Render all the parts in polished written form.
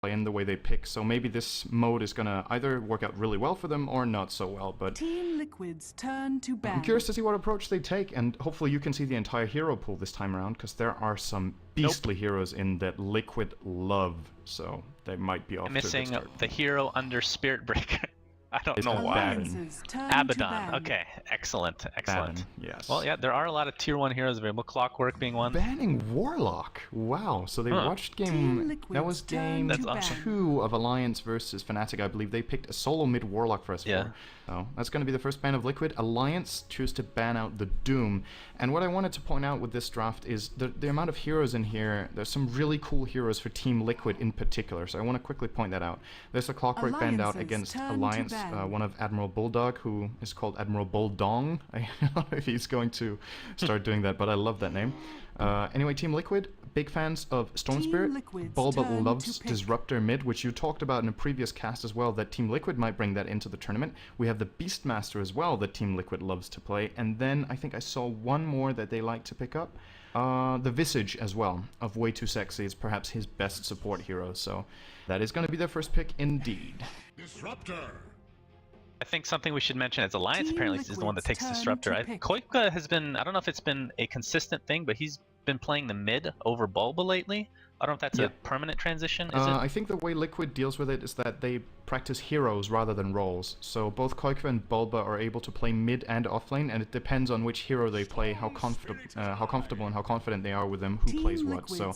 in the way they pick, so maybe this mode is gonna either work out really well for them or not so well, but Team Liquid's turn to ban. I'm curious to see what approach they take, and hopefully you can see the entire hero pool this time around, because there are some beastly heroes in that Liquid love, so they might be off to a good missing start. the hero under Spirit Breaker. I don't know why. Alliance's turn to Abaddon. ban. Okay, excellent, excellent. Baron, yes. Well, yeah, there are a lot of tier 1 heroes available. Clockwork being one. Banning Warlock. Wow. So they watched game. That was game That's awesome. 2 of Alliance versus Fnatic, I believe. They picked a solo mid Warlock for us. Yeah. So that's going to be the first ban of Liquid. Alliance choose to ban out the Doom. And what I wanted to point out with this draft is the amount of heroes in here. There's some really cool heroes for Team Liquid in particular. So I want to quickly point that out. There's a Clockwork banned out against Alliance, one of Admiral Bulldog, who is called Admiral Bulldong. I don't know if he's going to start doing that, but I love that name. Anyway, Team Liquid, big fans of Storm Spirit. Bulba loves Disruptor mid, which you talked about in a previous cast as well, that Team Liquid might bring that into the tournament. We have the Beastmaster as well that Team Liquid loves to play, and then I think I saw one more that they like to pick up. The Visage as well, of Way Too Sexy, is perhaps his best support hero, so that is going to be their first pick indeed. Disruptor! I think something we should mention is Alliance apparently is the one that takes Disruptor. Koika has been, I don't know if it's been a consistent thing, but he's been playing the mid over Bulba lately. I don't know if that's a permanent transition, is it? I think the way Liquid deals with it is that they practice heroes rather than roles. So both Koika and Bulba are able to play mid and offlane, and it depends on which hero they play, how comfortable and how confident they are with them, who plays what. So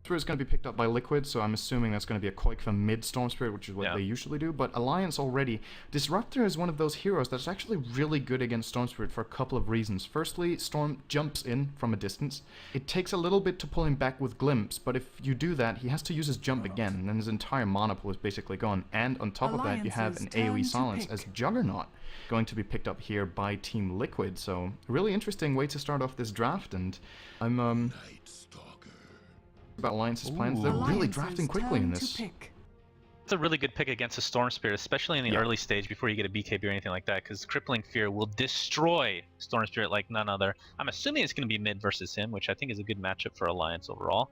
is going to be picked up by Liquid, so I'm assuming that's going to be a Koika mid Storm Spirit, which is what they usually do. But Alliance already, Disruptor is one of those heroes that's actually really good against Storm Spirit for a couple of reasons. Firstly, Storm jumps in from a distance. It takes a little bit to pull him back with Glimpse, but if you do that, he has to use his jump again, and then his entire mana pool is basically gone. And on top of that, you have an AoE silence as Juggernaut going to be picked up here by Team Liquid. So, really interesting way to start off this draft, and I'm about Alliance's plans. They're really drafting quickly in this. It's a really good pick against a Storm Spirit, especially in the early stage before you get a BKB or anything like that, because Crippling Fear will destroy Storm Spirit like none other. I'm assuming it's going to be mid versus him, which I think is a good matchup for Alliance overall.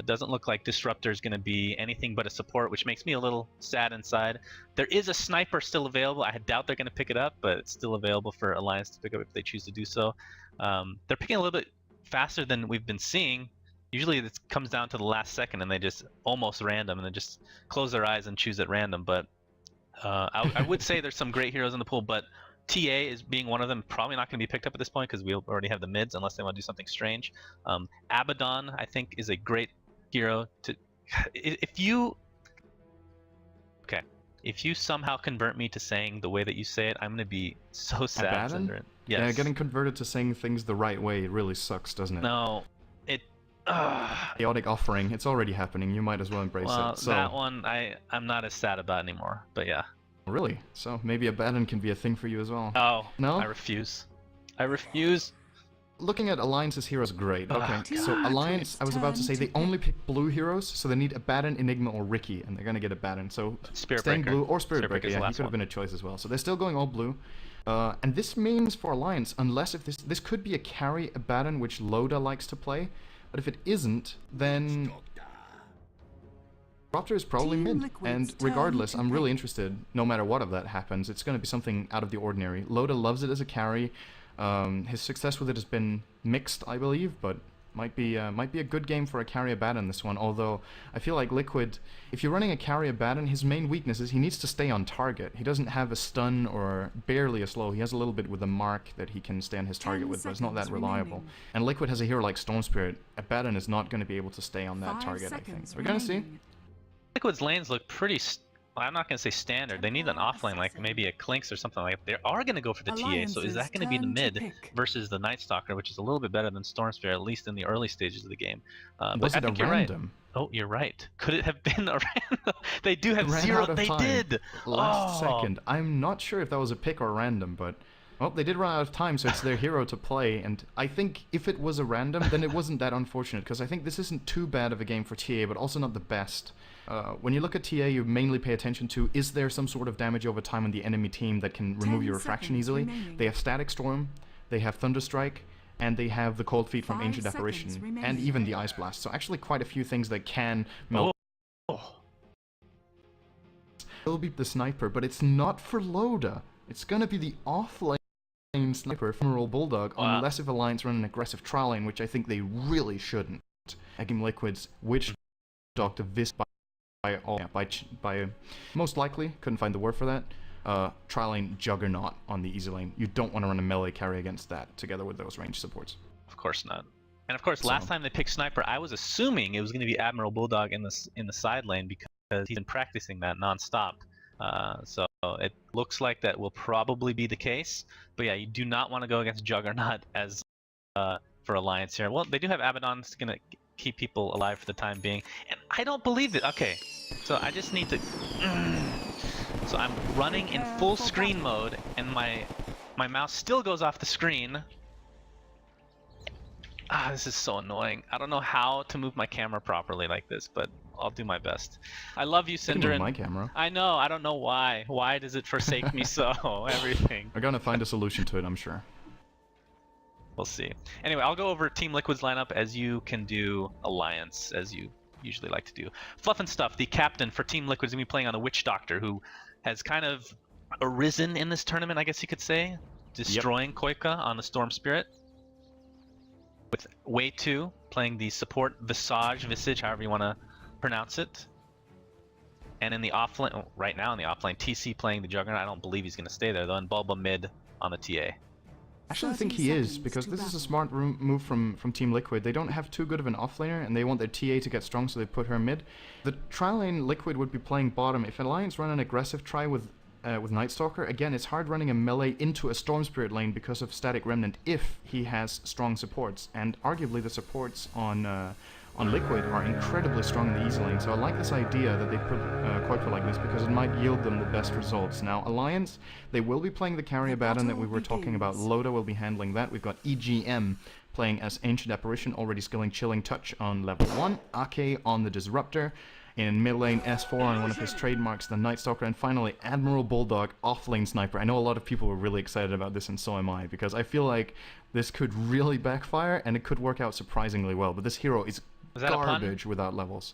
Doesn't look like Disruptor is going to be anything but a support, which makes me a little sad inside. There is a Sniper still available. I doubt they're going to pick it up, but it's still available for Alliance to pick up if they choose to do so. They're picking a little bit faster than we've been seeing. Usually it comes down to the last second and they just almost random and then just close their eyes and choose at random. But I would say there's some great heroes in the pool, but TA is being one of them. Probably not going to be picked up at this point because we already have the mids unless they want to do something strange. Abaddon, I think, is a great hero to... If you somehow convert me to saying the way that you say it, I'm going to be so sad. Abaddon? Yes. Yeah, getting converted to saying things the right way really sucks, doesn't it? No. Chaotic offering, it's already happening, you might as well embrace it. So that one I'm not as sad about anymore, but yeah. Really? So maybe Abaddon can be a thing for you as well. Oh, no? I refuse. I refuse. Looking at Alliance's heroes, great. Okay, so Alliance, I was about to say, they only pick blue heroes, so they need Abaddon, Enigma, or Riki, and they're gonna get Abaddon. So staying blue, or Spirit Breaker, yeah, he could have been a choice as well. So they're still going all blue. And this means for Alliance, unless if this could be a carry Abaddon, which Loda likes to play, but if it isn't, then Disruptor is probably mid. And regardless, I'm really interested, no matter what of that happens, it's going to be something out of the ordinary. Loda loves it as a carry. His success with it has been mixed, I believe, but might be a good game for a carry Abaddon this one, although I feel like Liquid, if you're running a carry Abaddon, his main weakness is he needs to stay on target. He doesn't have a stun or barely a slow. He has a little bit with a mark that he can stay on his target with, but it's not that reliable. And Liquid has a hero like Storm Spirit. Abaddon is not going to be able to stay on that target, I think. We're going to see. Liquid's lanes look pretty... I'm not going to say standard. They need an offlane, like maybe a Clinks or something like that. They are going to go for the TA, so is that going to be the mid versus the Night Stalker, which is a little bit better than Storm Spirit, at least in the early stages of the game. Was it a random? Right. Oh, you're right. Could it have been a random? They do have zero. They did! Last second. I'm not sure if that was a pick or random, but... Well, they did run out of time, so it's their hero to play, and I think if it was a random, then it wasn't that unfortunate, because I think this isn't too bad of a game for TA, but also not the best. When you look at TA, you mainly pay attention to, is there some sort of damage over time on the enemy team that can remove your refraction easily? They have Static Storm, they have Thunderstrike, and they have the Cold Feet from Ancient Apparition, and even the Ice Blast. So actually quite a few things that can melt Oh. It'll be the sniper, but it's not for Loda. It's gonna be the offlane sniper from Emerald Bulldog, Wow. unless if Alliance run an aggressive trial lane, which I think they really shouldn't. Game Liquid's Witch Doctor Vis by most likely, couldn't find the word for that, trial lane Juggernaut on the easy lane. You don't want to run a melee carry against that, together with those range supports. Of course not. And of course, last time they picked sniper, I was assuming it was going to be Admiral Bulldog in the side lane because he's been practicing that nonstop. So it looks like that will probably be the case. But yeah, you do not want to go against Juggernaut as for Alliance here. Well, they do have Abaddon. It's going to keep people alive for the time being. And I don't believe it. Okay, so I just need to... So I'm running in full screen mode, and my mouse still goes off the screen. Ah, this is so annoying. I don't know how to move my camera properly like this, but I'll do my best. I love you, Cinder. I can move my camera. I know. I don't know why. Why does it forsake me so? Everything. We're gonna find a solution to it, I'm sure. We'll see. Anyway, I'll go over Team Liquid's lineup as you can do Alliance, as you usually like to do. Fluff and Stuff, the captain for Team Liquid, is going to be playing on the Witch Doctor, who has kind of arisen in this tournament, I guess you could say, destroying Koika on the Storm Spirit. With Way 2 playing the support Visage, however you want to pronounce it. And in the offlane, right now in the offlane, TC playing the Juggernaut. I don't believe he's going to stay there though, and Bulba mid on the TA. Actually, I think he is, because this is a smart move from Team Liquid. They don't have too good of an offlaner, and they want their TA to get strong, so they put her mid. The trial lane Liquid would be playing bottom. If Alliance run an aggressive try with Night Stalker, again, it's hard running a melee into a Storm Spirit lane because of Static Remnant if he has strong supports. And arguably the supports on Liquid are incredibly strong in the easy lane, so I like this idea that they put Koika like this because it might yield them the best results. Now, Alliance, they will be playing the carry Abaddon that we were talking about. Loda will be handling that. We've got EGM playing as Ancient Apparition, already skilling Chilling Touch on level 1, Ake on the Disruptor, in mid lane S4 on one of his trademarks, the Night Stalker, and finally Admiral Bulldog, off-lane Sniper. I know a lot of people were really excited about this, and so am I, because I feel like this could really backfire, and it could work out surprisingly well, but this hero is garbage without levels.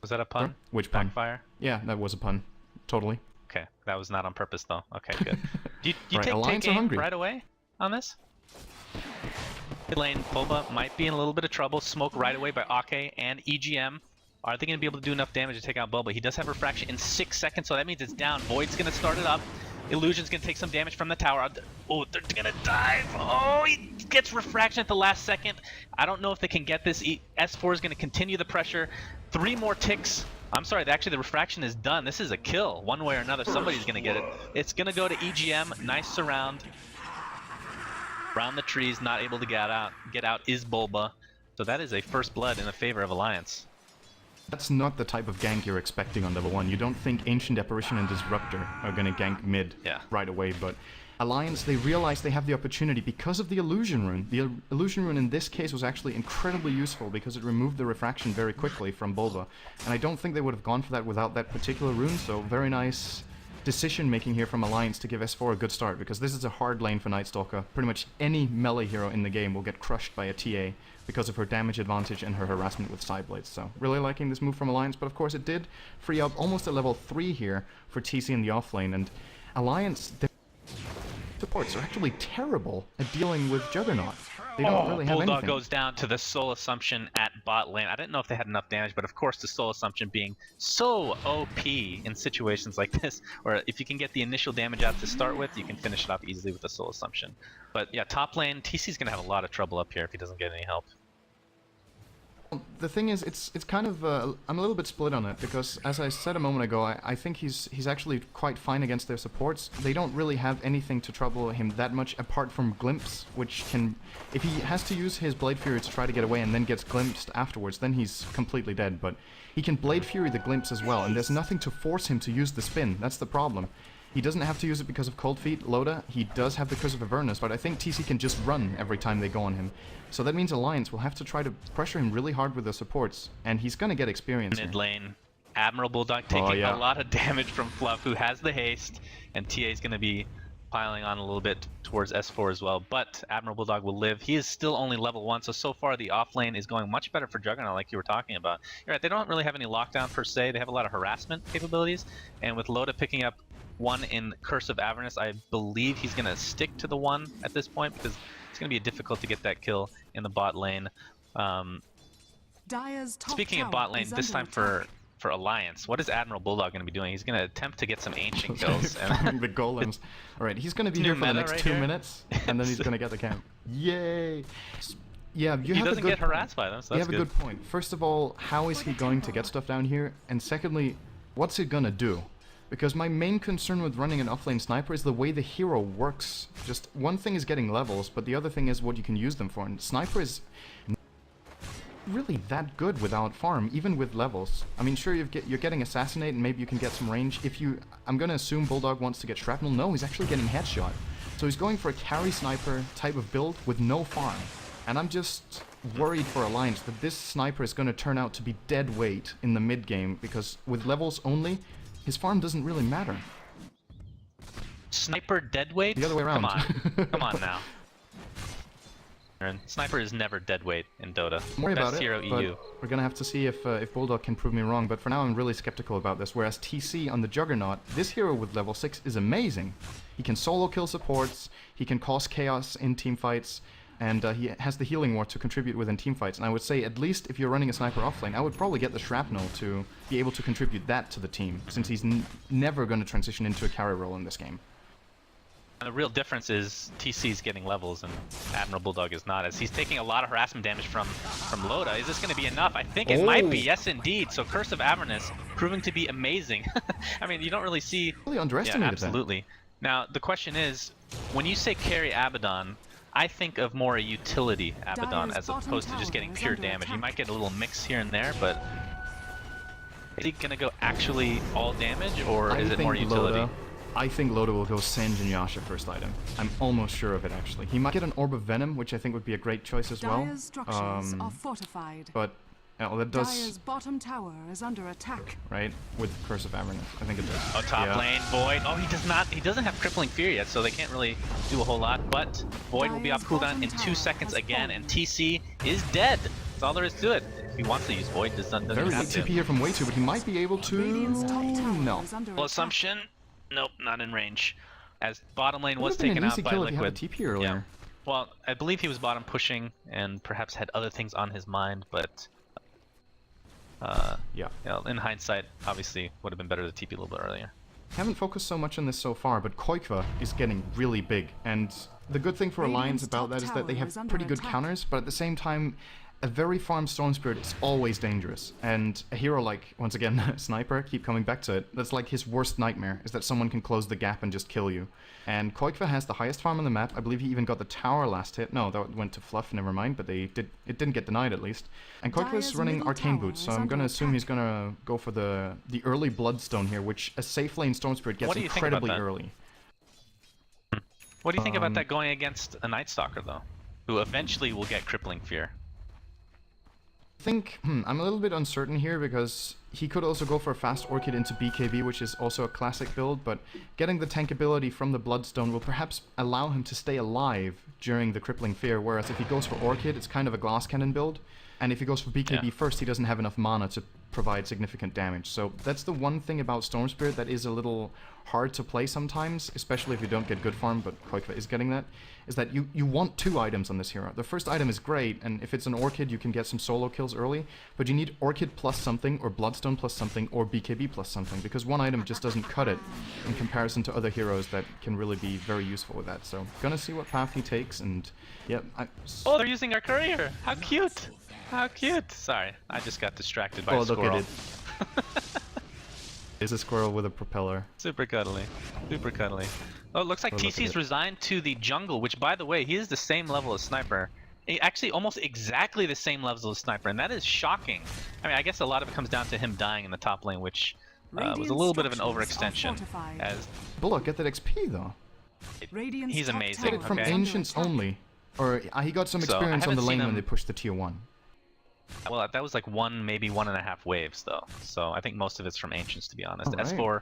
Was that a pun? Sorry? Which pun? Backfire? Yeah, that was a pun. Totally. Okay, that was not on purpose though. Okay, good. Do you Right, take aim right away on this? Mid lane, Bulba might be in a little bit of trouble. Smoke right away by Ake and EGM. Are they going to be able to do enough damage to take out Bulba? He does have Refraction in 6 seconds, so that means it's down. Void's going to start it up. Illusion's going to take some damage from the tower. Oh, they're going to dive. Oh, he gets Refraction at the last second. I don't know if they can get this. S4 is going to continue the pressure. 3 more ticks. I'm sorry, actually the Refraction is done. This is a kill. One way or another, somebody's going to get it. It's going to go to EGM. Nice surround. Around the trees, not able to get out. Get out is Bulba. So that is a first blood in the favor of Alliance. That's not the type of gank you're expecting on level 1. You don't think Ancient Apparition and Disruptor are going to gank mid right away, but Alliance, they realize they have the opportunity because of the Illusion Rune. The Illusion Rune in this case was actually incredibly useful because it removed the Refraction very quickly from Bulba, and I don't think they would have gone for that without that particular rune, so very nice decision making here from Alliance to give S4 a good start, because this is a hard lane for Night Stalker. Pretty much any melee hero in the game will get crushed by a TA because of her damage advantage and her harassment with Sideblades. So really liking this move from Alliance, but of course it did free up almost a level 3 here for TC in the offlane, and Alliance, their supports are actually terrible at dealing with Juggernaut. They don't really have Bulldog anything. goes down to the Soul Assumption at bot lane. I didn't know if they had enough damage, but of course the Soul Assumption being so OP in situations like this, where if you can get the initial damage out to start with, you can finish it off easily with the Soul Assumption. But yeah, top lane, TC's going to have a lot of trouble up here if he doesn't get any help. The thing is, it's kind of I'm a little bit split on it, because as I said a moment ago, I think he's actually quite fine against their supports. They don't really have anything to trouble him that much apart from Glimpse, which can, if he has to use his Blade Fury to try to get away and then gets glimpsed afterwards, then he's completely dead. But he can Blade Fury the Glimpse as well, and there's nothing to force him to use the spin. That's the problem. He doesn't have to use it because of Cold Feet, Loda. He does have the Curse of Avernus, but I think TC can just run every time they go on him. So that means Alliance will have to try to pressure him really hard with the supports, and he's going to get experience Mid here. lane, Admiral Bulldog taking a lot of damage from Fluff, who has the haste, and TA is going to be piling on a little bit towards S4 as well, but Admiral Bulldog will live. He is still only level 1, so far the off lane is going much better for Juggernaut, like you were talking about. You're right, they don't really have any lockdown per se. They have a lot of harassment capabilities, and with Loda picking up 1 in Curse of Avernus, I believe he's going to stick to the 1 at this point, because it's going to be difficult to get that kill in the bot lane. Speaking of bot lane, this time for Alliance, what is Admiral Bulldog going to be doing? He's going to attempt to get some ancient kills. And the golems. Alright, he's going to be here for the next 2 minutes, and then he's going to get the camp. Yay! Yeah, you he have a doesn't good get harassed by them, so that's good. You have a good point. First of all, how is he going to get stuff down here? And secondly, what's it going to do? Because my main concern with running an offlane sniper is the way the hero works. Just one thing is getting levels, but the other thing is what you can use them for. And sniper is really that good without farm, even with levels. I mean, sure, you're getting assassinate, and maybe you can get some range. I'm gonna assume Bulldog wants to get shrapnel. No, he's actually getting headshot. So he's going for a carry sniper type of build with no farm. And I'm just worried for Alliance that this sniper is gonna turn out to be dead weight in the mid game, because with levels only, his farm doesn't really matter. Sniper deadweight? The other way around. Come on. Come on now. Sniper is never deadweight in Dota. Don't worry about Best hero it, but EU. we're gonna have to see if Bulldog can prove me wrong, but for now I'm really skeptical about this, whereas TC on the Juggernaut, this hero with level 6 is amazing. He can solo kill supports, he can cause chaos in teamfights, and he has the healing ward to contribute within teamfights, and I would say at least if you're running a sniper offlane, I would probably get the shrapnel to be able to contribute that to the team, since he's never going to transition into a carry role in this game. And the real difference is TC's getting levels and Admiral Bulldog is not, as he's taking a lot of harassment damage from Loda. Is this going to be enough? I think it might be, yes indeed. So Curse of Avernus proving to be amazing. I mean, you don't really see... Really underestimated that. Absolutely. Now, the question is, when you say carry Abaddon, I think of more a utility Abaddon as opposed to just getting pure damage. You might get a little mix here and there, but is he going to go actually all damage, or is it more utility? I think Loda will go Singe and Yasha first item. I'm almost sure of it, actually. He might get an Orb of Venom, which I think would be a great choice as well. Dire's structures are fortified. But that does... Dire's bottom tower is under attack. Right? With Curse of Avernus. I think it does. Oh, top lane, Void. Oh, he does not. He doesn't have Crippling Fear yet, so they can't really do a whole lot. But Void will be off cooldown in 2 seconds again, and TC is dead. That's all there is to it. If he wants to use Void, doesn't Very have late to. TP here from Way2, but he might be able to... No. Well, assumption. Nope, not in range. As bottom lane was taken taken out by kill Liquid. If you had a TP earlier. Yeah. Well, I believe he was bottom pushing and perhaps had other things on his mind, but yeah. In hindsight, obviously would have been better to TP a little bit earlier. Haven't focused so much on this so far, but Koikva is getting really big, and the good thing for Alliance about that is that they have pretty good counters, but at the same time, a very farmed Storm Spirit is always dangerous, and a hero like, once again, Sniper, keep coming back to it, that's like his worst nightmare, is that someone can close the gap and just kill you. And Koikva has the highest farm on the map. I believe he even got the tower last hit. No, that went to Fluff, never mind, but it didn't get denied at least. And Koikva's running Arcane Boots, so I'm gonna assume he's gonna go for the early Bloodstone here, which a safe lane Storm Spirit gets incredibly early. What do you think about that going against a Night Stalker, though, who eventually will get Crippling Fear? I think, I'm a little bit uncertain here, because he could also go for a fast Orchid into BKB, which is also a classic build, but getting the tank ability from the Bloodstone will perhaps allow him to stay alive during the Crippling Fear, whereas if he goes for Orchid, it's kind of a Glass Cannon build, and if he goes for BKB first, he doesn't have enough mana to provide significant damage. So that's the one thing about Storm Spirit that is a little hard to play sometimes, especially if you don't get good farm, but Koikva is getting that, is that you want 2 items on this hero. The first item is great, and if it's an Orchid, you can get some solo kills early, but you need Orchid plus something, or Bloodstone plus something, or BKB plus something, because one item just doesn't cut it in comparison to other heroes that can really be very useful with that. So, gonna see what path he takes, and yeah. Oh, they're using our courier! How cute! How cute! Sorry, I just got distracted by a squirrel. Look at it. It's a squirrel with a propeller. Super cuddly. Super cuddly. Oh, it looks like TC's resigned to the jungle, which, by the way, he is the same level as Sniper. Actually, almost exactly the same level as Sniper, and that is shocking. I mean, I guess a lot of it comes down to him dying in the top lane, which was a little bit of an overextension. As Bullock, get that XP, though. He's amazing. Get it from Ancients only. Or he got some experience on the lane when they pushed the tier 1. Well, that was like maybe 1.5 waves, though. So I think most of it's from Ancients, to be honest. Right. S4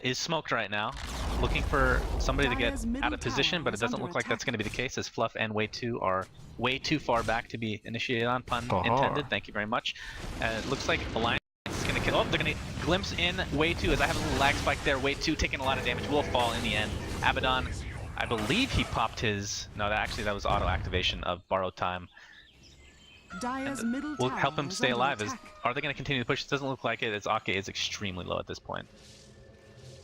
is smoked right now, looking for somebody to get Dire's middle out of position, tower but it is doesn't under look like that's attack. going to be the case, as Fluff and Way 2 are way too far back to be initiated on, pun intended. Thank you very much. It looks like Alliance is going to kill. Oh, they're going to glimpse in Way 2 as I have a little lag spike there. Way 2 taking a lot of damage, will fall in the end. Abaddon, I believe he popped his... No, that was auto activation of borrowed time. Dire's middle Will tower help him is stay under alive. attack. Are they going to continue to push? It doesn't look like it, as Ake is extremely low at this point.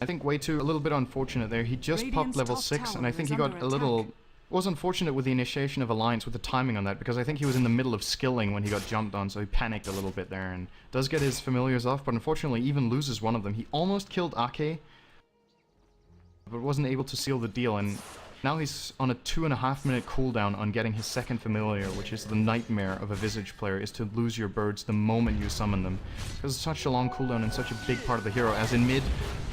I think Way 2 a little bit unfortunate there. He just popped Radiant's level top 6, and tower I think is he got under a little... attack. Was unfortunate with the initiation of Alliance with the timing on that, because I think he was in the middle of skilling when he got jumped on, so he panicked a little bit there, and does get his familiars off, but unfortunately even loses one of them. He almost killed Ake, but wasn't able to seal the deal, and now he's on a 2.5-minute cooldown on getting his second familiar, which is the nightmare of a Visage player, is to lose your birds the moment you summon them. Because it's such a long cooldown and such a big part of the hero. As in mid,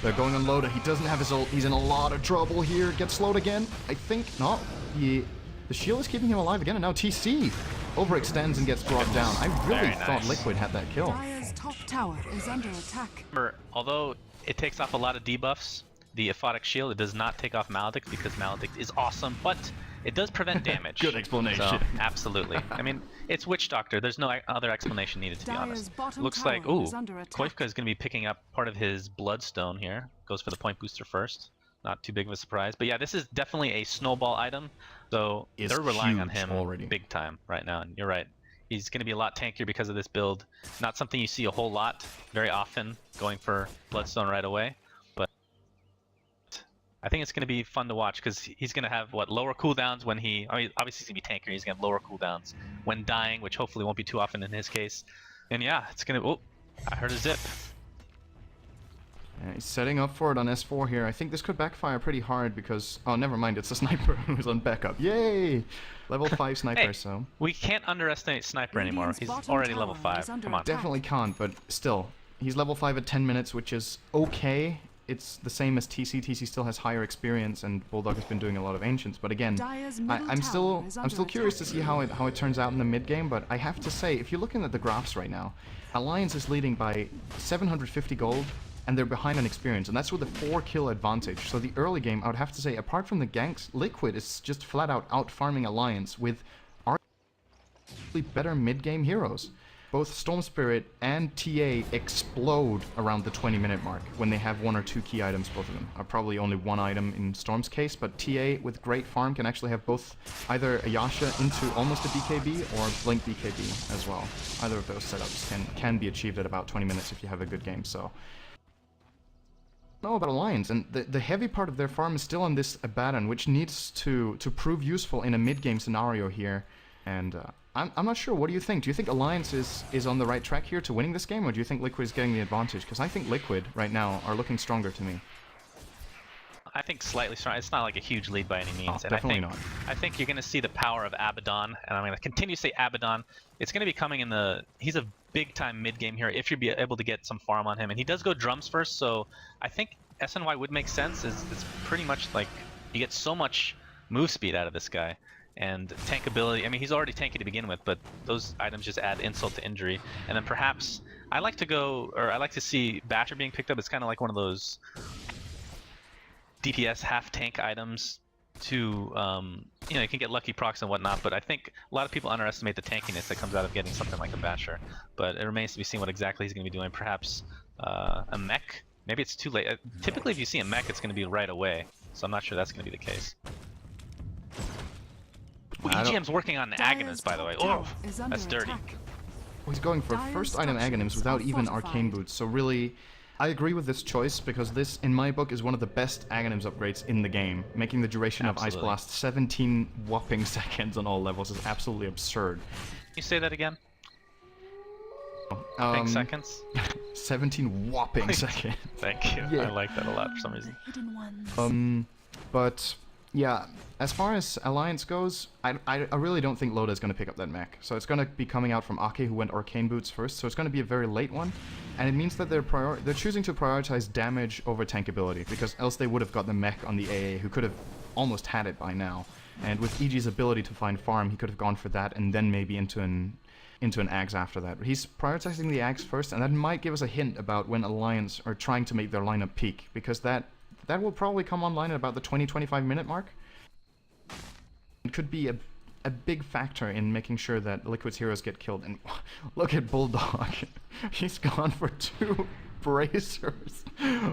they're going on Loda, he doesn't have his ult, he's in a lot of trouble here, gets slowed again. I think not. The shield is keeping him alive again, and now TC overextends and gets brought down. I really Very thought nice. Liquid had that kill. Dire's top tower is under attack. Remember, although it takes off a lot of debuffs, the Aphotic Shield, it does not take off Maledict because Maledict is awesome, but it does prevent damage. Good explanation. So, absolutely. I mean, it's Witch Doctor. There's no other explanation needed, to be Dire's honest. bottom Looks like, tower ooh, is under attack. Koifka is going to be picking up part of his Bloodstone here. Goes for the point booster first. Not too big of a surprise. But yeah, this is definitely a snowball item, so Is they're relying on huge him already. big time right now, and you're right. He's going to be a lot tankier because of this build. Not something you see a whole lot, very often, going for Bloodstone right away. But I think it's going to be fun to watch because he's going to have, what, lower cooldowns when he... I mean, obviously he's going to be tankier. He's going to have lower cooldowns when dying, which hopefully won't be too often in his case. And yeah, it's going to... Oh, I heard a zip. Yeah, he's setting up for it on S4 here. I think this could backfire pretty hard because... Oh, never mind. It's a sniper who's on backup. Yay! Level 5 sniper, Hey, so... we can't underestimate Sniper anymore. Radiant's He's bottom already level tower 5. is under Come on. attack. Definitely can't, but still. He's level 5 at 10 minutes, which is okay. It's the same as TC. TC still has higher experience, and Bulldog has been doing a lot of Ancients. But again, Dire's middle I'm still tower is under curious to attack. see how it turns out in the mid game. But I have to say, if you're looking at the graphs right now, Alliance is leading by 750 gold, and they're behind on experience, and that's with a 4-kill advantage. So the early game, I would have to say, apart from the ganks, Liquid is just flat out out-farming Alliance with arguably better mid-game heroes. Both Storm Spirit and TA explode around the 20-minute mark when they have 1 or 2 key items, both of them. Probably only 1 item in Storm's case, but TA with great farm can actually have both either a Yasha into almost a BKB or Blink BKB as well. Either of those setups can be achieved at about 20 minutes if you have a good game, so... Know about Alliance, and the heavy part of their farm is still on this Abaddon, which needs to prove useful in a mid-game scenario here, and I'm not sure. What do you think? Do you think Alliance is on the right track here to winning this game, or do you think Liquid is getting the advantage? Because I think Liquid right now are looking stronger to me. I think slightly strong. It's not like a huge lead by any means. Oh, and definitely not. I think you're going to see the power of Abaddon, and I'm going to continue to say Abaddon. It's going to be coming in the... He's a big-time mid-game here if you're able to get some farm on him. And he does go drums first, so I think SNY would make sense. It's pretty much like you get so much move speed out of this guy. And tankability, I mean, he's already tanky to begin with, but those items just add insult to injury. And then perhaps, I like to see Basher being picked up. It's kind of like one of those DPS half tank items to, you know, you can get lucky procs and whatnot, but I think a lot of people underestimate the tankiness that comes out of getting something like a Basher. But it remains to be seen what exactly he's going to be doing. Perhaps a mech? Maybe it's too late. Typically, if you see a mech, it's going to be right away. So I'm not sure that's going to be the case. Ooh, EGM's working on Aghanim's, by the way. Oh, that's dirty. Well, he's going for Dire's first item structures Aghanim's without are even fortified. Arcane Boots, so really... I agree with this choice because this, in my book, is one of the best Aghanim's upgrades in the game. Making the duration of Ice Absolutely. Blast 17 whopping seconds on all levels is absolutely absurd. Can you say that again? Think seconds? 17 whopping seconds. Thank you. Yeah. I like that a lot for some reason. Hidden ones. But yeah, as far as Alliance goes, I really don't think Loda is going to pick up that mech. So it's going to be coming out from Ake, who went Arcane Boots first, so it's going to be a very late one. And it means that they're choosing to prioritize damage over tankability, because else they would have got the mech on the AA, who could have almost had it by now. And with EG's ability to find farm, he could have gone for that and then maybe into into an Axe after that. But he's prioritizing the Axe first, and that might give us a hint about when Alliance are trying to make their lineup peak, because that will probably come online at about the 20-25 minute mark. It could be a big factor in making sure that Liquid's heroes get killed. And look at Bulldog. He's gone for 2 bracers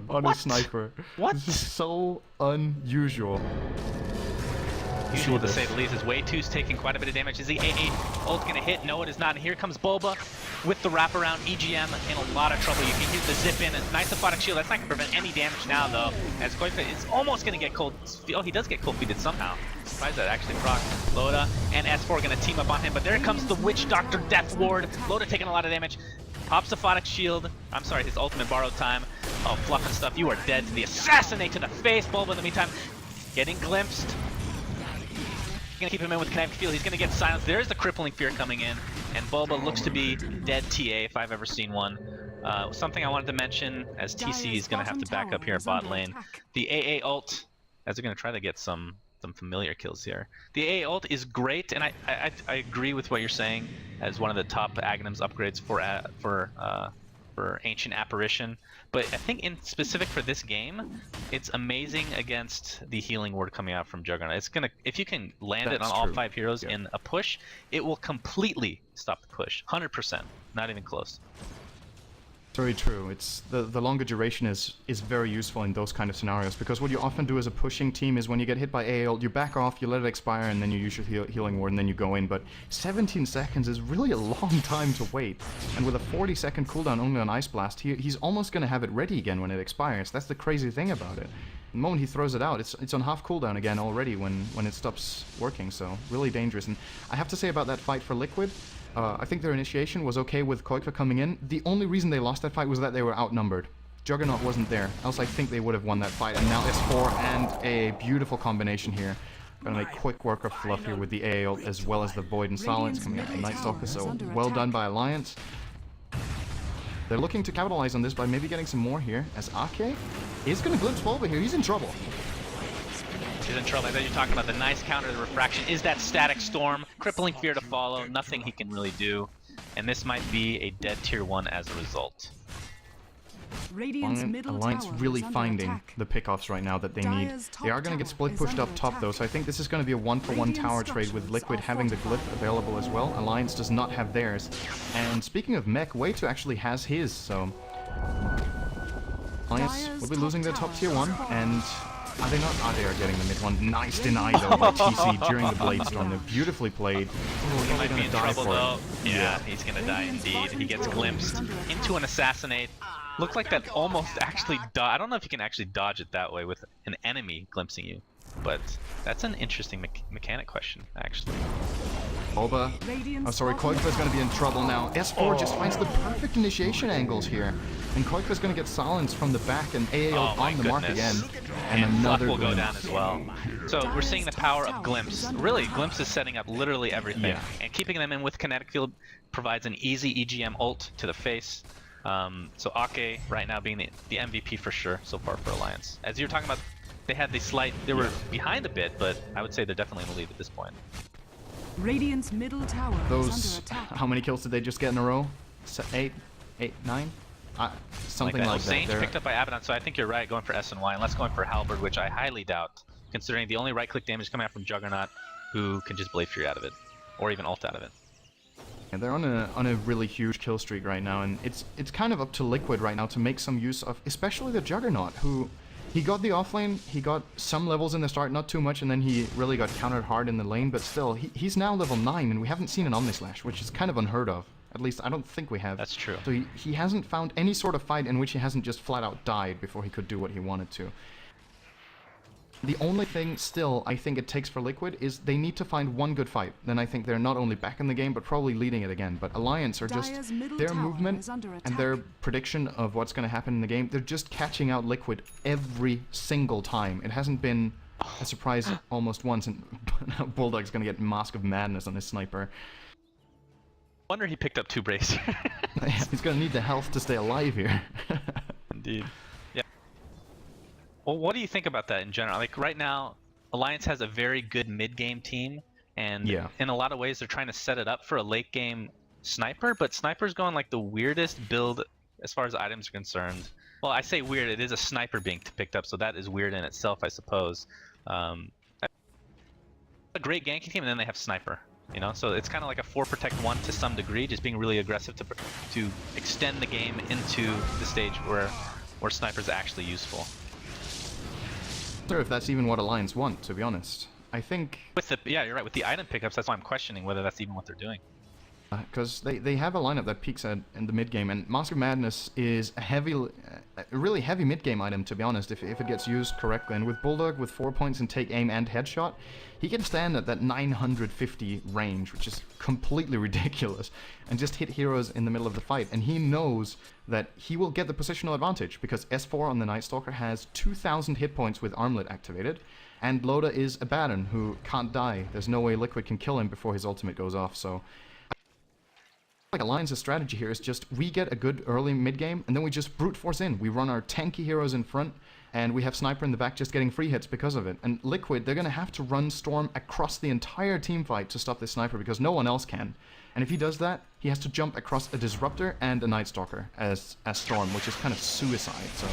on a sniper. What? This is so unusual. Usual to say the least. His Way 2's taking quite a bit of damage. Is the AA ult gonna hit? No, it is not. And here comes Bulba with the wraparound. EGM in a lot of trouble. You can hear the zip in. A nice aquatic shield. That's not gonna prevent any damage now, though. As Koifa is almost gonna get cold. Oh, he does get cold feeded somehow. Surprised that actually procs. Loda and S4 gonna team up on him, but there comes the Witch Doctor Death Ward. Loda taking a lot of damage. Pops the Photic Shield. I'm sorry, his ultimate borrowed time. Oh, fluff and stuff. You are dead to the assassinate to the face. Bulba in the meantime getting glimpsed. Gonna keep him in with kinetic field. He's gonna get silenced. There's the crippling fear coming in, and Bulba looks to be dead TA if I've ever seen one. Something I wanted to mention, as TC is gonna have to back up here at bot lane. The AA ult, as they're gonna try to get some familiar kills here. The AA ult is great, and I agree with what you're saying as one of the top Aghanims upgrades for Ancient Apparition. But I think in specific for this game, it's amazing against the healing ward coming out from Juggernaut. It's gonna, if you can land it on all 5 heroes in a push, it will completely stop the push. 100%, not even close. Very true. It's the longer duration is very useful in those kind of scenarios, because what you often do as a pushing team is when you get hit by AA ult, you back off, you let it expire, and then you use your healing ward, and then you go in. But 17 seconds is really a long time to wait, and with a 40-second cooldown only on Ice Blast, he's almost going to have it ready again when it expires. That's the crazy thing about it. The moment he throws it out, it's on half cooldown again already when it stops working, so really dangerous. And I have to say about that fight for Liquid, I think their initiation was okay with Koikva coming in. The only reason they lost that fight was that they were outnumbered. Juggernaut wasn't there, else I think they would have won that fight. And now S4 and a beautiful combination here. Gonna make quick work of Fluff here with the AA ult as well as the Void and Silence coming out from Night Stalker, so well done by Alliance. They're looking to capitalize on this by maybe getting some more here, as Ake is gonna glimpse Bulba here. He's in trouble. He's in trouble. I thought you were talking about the nice counter to the refraction. Is that Static Storm? Crippling Fear to follow. Nothing he can really do. And this might be a dead tier 1 as a result. Alliance really finding the pickoffs right now that they need. They are going to get split pushed up top though, so I think this is going to be a 1-for-1 tower trade with Liquid having the glyph available as well. Alliance does not have theirs. And speaking of mech, Way 2 actually has his, so Alliance will be losing their top tier 1, and are they not? Ah, they are getting the mid one. Nice deny though by TC during the Blade Storm. They're beautifully played. Oh, he might be in trouble though. Yeah, he's gonna die indeed. He gets glimpsed into an assassinate. Looked like that almost actually I don't know if you can actually dodge it that way with an enemy glimpsing you, but that's an interesting mechanic question, actually. Bulba. Oh, sorry, Koikva's going to be in trouble now. S4 just finds the perfect initiation angles here. And Koikva's going to get silenced from the back and AA on the mark again. And another will go down as well. So we're seeing the power of Glimpse. Really, Glimpse is setting up literally everything. Yeah. And keeping them in with Kinetic Field provides an easy EGM ult to the face. So Ake right now being the MVP for sure so far for Alliance. As you were talking about, they had the slight, they were behind a bit, but I would say they're definitely in the lead at this point. Radiant's middle tower is under attack. How many kills did they just get in a row? 8, 9? Something like that. Sage picked up by Abaddon, so I think you're right going for S and Y, unless going for Halberd, which I highly doubt, considering the only right-click damage coming out from Juggernaut, who can just Blade Fury out of it, or even ult out of it. And they're on a really huge kill streak right now, and it's kind of up to Liquid right now to make some use of, especially the Juggernaut, who he got the offlane, he got some levels in the start, not too much, and then he really got countered hard in the lane, but still, he's now level 9, and we haven't seen an Omnislash, which is kind of unheard of. At least I don't think we have. That's true. So he hasn't found any sort of fight in which he hasn't just flat out died before he could do what he wanted to. The only thing still I think it takes for Liquid is they need to find one good fight. Then I think they're not only back in the game, but probably leading it again. But Alliance are just, their movement and their prediction of what's going to happen in the game, they're just catching out Liquid every single time. It hasn't been a surprise almost once, and Bulldog's going to get Mask of Madness on his sniper. I wonder he picked up 2 brace. He's going to need the health to stay alive here. Indeed. Yeah. Well, what do you think about that in general? Like right now, Alliance has a very good mid-game team, and in a lot of ways they're trying to set it up for a late-game Sniper, but Sniper's going like the weirdest build as far as items are concerned. Well, I say weird, it is a Sniper being picked up, so that is weird in itself, I suppose. A great ganking team, and then they have Sniper, you know? So it's kind of like a 4 protect 1 to some degree, just being really aggressive to extend the game into the stage where Sniper's actually useful. I'm not sure if that's even what Alliance want, to be honest. I think... Yeah, you're right, with the item pickups, that's why I'm questioning whether that's even what they're doing. Because they have a lineup that peaks in the mid game, and Mask of Madness is a really heavy mid game item, to be honest, if it gets used correctly. And with Bulldog with 4 points in take aim and headshot, he can stand at that 950 range, which is completely ridiculous, and just hit heroes in the middle of the fight. And he knows that he will get the positional advantage because S4 on the Night Stalker has 2,000 hit points with Armlet activated, and Loda is a Baron who can't die. There's no way Liquid can kill him before his ultimate goes off, so... Like Alliance's strategy here is just we get a good early mid game and then we just brute force in. We run our tanky heroes in front and we have Sniper in the back just getting free hits because of it. And Liquid, they're going to have to run Storm across the entire team fight to stop this Sniper because no one else can. And if he does that, he has to jump across a Disruptor and a Night Stalker as Storm, which is kind of suicide. So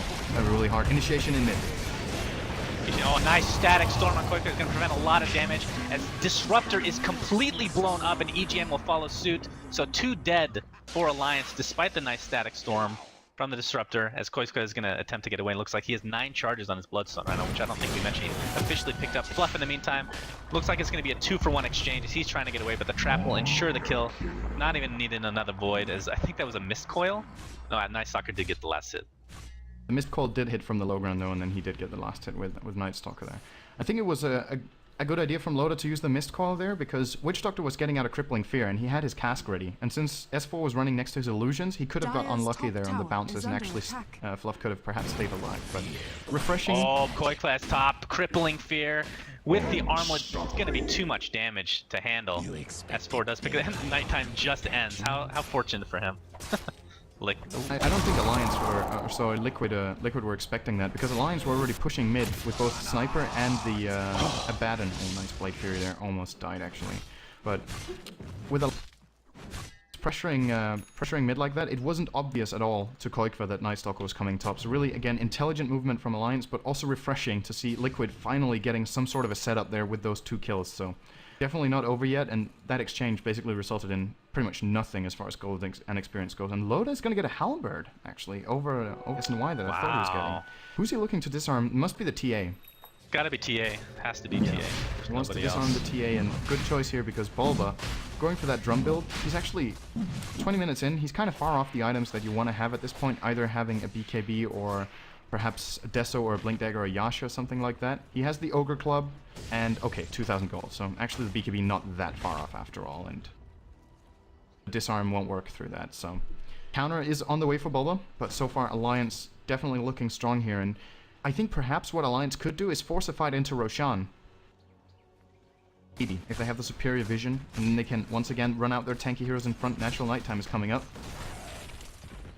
really hard. Initiation in mid. Oh, nice static Storm on Quicker is going to prevent a lot of damage as Disruptor is completely blown up and EGM will follow suit. So 2 dead for Alliance despite the nice static Storm from the Disruptor as Koiska is going to attempt to get away. It looks like he has 9 charges on his Bloodstone right now, which I don't think we mentioned. He officially picked up Fluff in the meantime. Looks like it's going to be a 2-for-1 exchange as he's trying to get away, but the trap will ensure the kill. Not even needing another Void as I think that was a missed coil. No, Night Stalker did get the last hit. The missed call did hit from the low ground though, and then he did get the last hit with Night Stalker there. I think it was a good idea from Loda to use the missed call there because Witch Doctor was getting out of Crippling Fear and he had his cask ready. And since S4 was running next to his illusions, he could have got unlucky there on the bounces and actually Fluff could have perhaps stayed alive. But refreshing. Oh, Koi Class top, Crippling Fear. With the Armlet, it's going to be too much damage to handle. S4 does pick it up and nighttime just ends. How fortunate for him. I don't think Alliance were, Liquid were expecting that, because Alliance were already pushing mid with both Sniper and the Abaddon. Oh, nice Blade Fury there, almost died actually. But with a pressuring mid like that, it wasn't obvious at all to Koikva that Night Stalker was coming top. So really, again, intelligent movement from Alliance, but also refreshing to see Liquid finally getting some sort of a setup there with those 2 kills. So definitely not over yet, and that exchange basically resulted in pretty much nothing as far as gold and experience goes. And Loda is going to get a Halberd, actually, over SNY that I thought he was getting. Who's he looking to disarm? Must be the TA. Gotta be TA. Has to be TA. He wants to disarm the TA, and good choice here because Bulba, going for that drum build, he's actually 20 minutes in. He's kind of far off the items that you want to have at this point, either having a BKB or perhaps a Deso or a Blink Dagger or a Yasha or something like that. He has the Ogre Club, and okay, 2,000 gold. So actually the BKB not that far off after all, and the disarm won't work through that. So counter is on the way for Bulba, but so far Alliance definitely looking strong here, and I think perhaps what Alliance could do is force a fight into Roshan. If they have the superior vision, and then they can once again run out their tanky heroes in front. Natural Nighttime is coming up.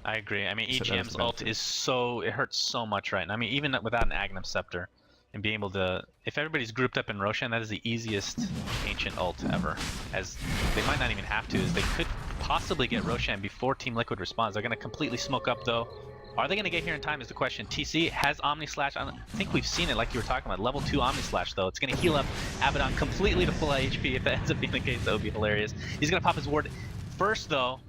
I agree. I mean, EGM's ult is so... it hurts so much right now. I mean, even without an Agnum Scepter, and being able to... if everybody's grouped up in Roshan, that is the easiest Ancient ult ever. As they might not even have to, as they could possibly get Roshan before Team Liquid responds. They're going to completely smoke up, though. Are they going to get here in time is the question. TC has Omni Slash. I think we've seen it like you were talking about. Level 2 Omni Slash, though. It's going to heal up Abaddon completely to full HP. If that ends up being the case, that would be hilarious. He's going to pop his ward first, though.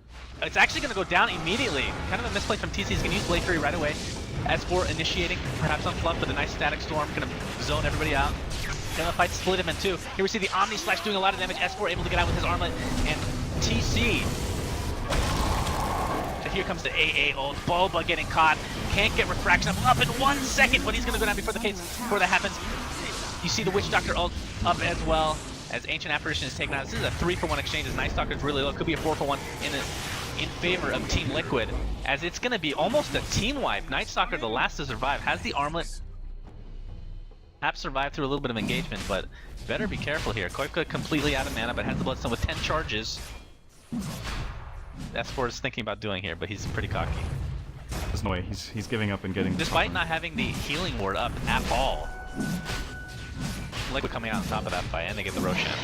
It's actually going to go down immediately. Kind of a misplay from TC. He's going to use Blade Fury right away. S4 initiating, perhaps on Fluff with a nice static storm. Going to zone everybody out. Going to fight split him in two. Here we see the Omni Slash doing a lot of damage. S4 able to get out with his armlet. And TC. And here comes the AA ult. Boba getting caught. Can't get refraction up in 1 second, but he's going to go down before that happens. You see the Witch Doctor ult up as well. As Ancient Apparition is taken out. This is a 3-for-1 exchange as Night Stalker is really low. Could be a 4-for-1 in favor of Team Liquid, as it's going to be almost a team wipe. Night Stalker, the last to survive, has the armlet. Perhaps survived through a little bit of engagement, but better be careful here. Koipka completely out of mana, but has the Bloodstone with 10 charges. That's what he's thinking about doing here, but he's pretty cocky. There's no way. He's giving up and getting... Despite not having the healing ward up at all. Liquid coming out on top of that fight, and they get the Roshan.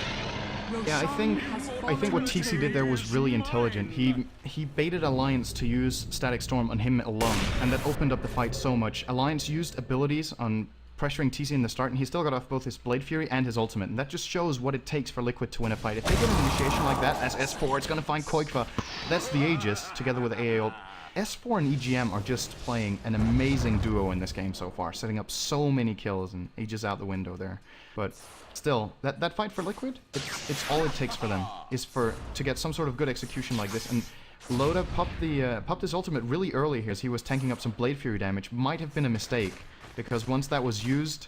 Yeah, I think what TC did there was really intelligent. He baited Alliance to use Static Storm on him alone, and that opened up the fight so much. Alliance used abilities on pressuring TC in the start, and he still got off both his Blade Fury and his ultimate, and that just shows what it takes for Liquid to win a fight. If they get an initiation like that, as S4, it's gonna find Koikva. That's the Aegis, together with AA ult. S4 and EGM are just playing an amazing duo in this game so far, setting up so many kills, and Aegis out the window there. But still, that fight for Liquid, it's all it takes for them, is to get some sort of good execution like this. And Loda popped his ultimate really early here as he was tanking up some Blade Fury damage. Might have been a mistake, because once that was used,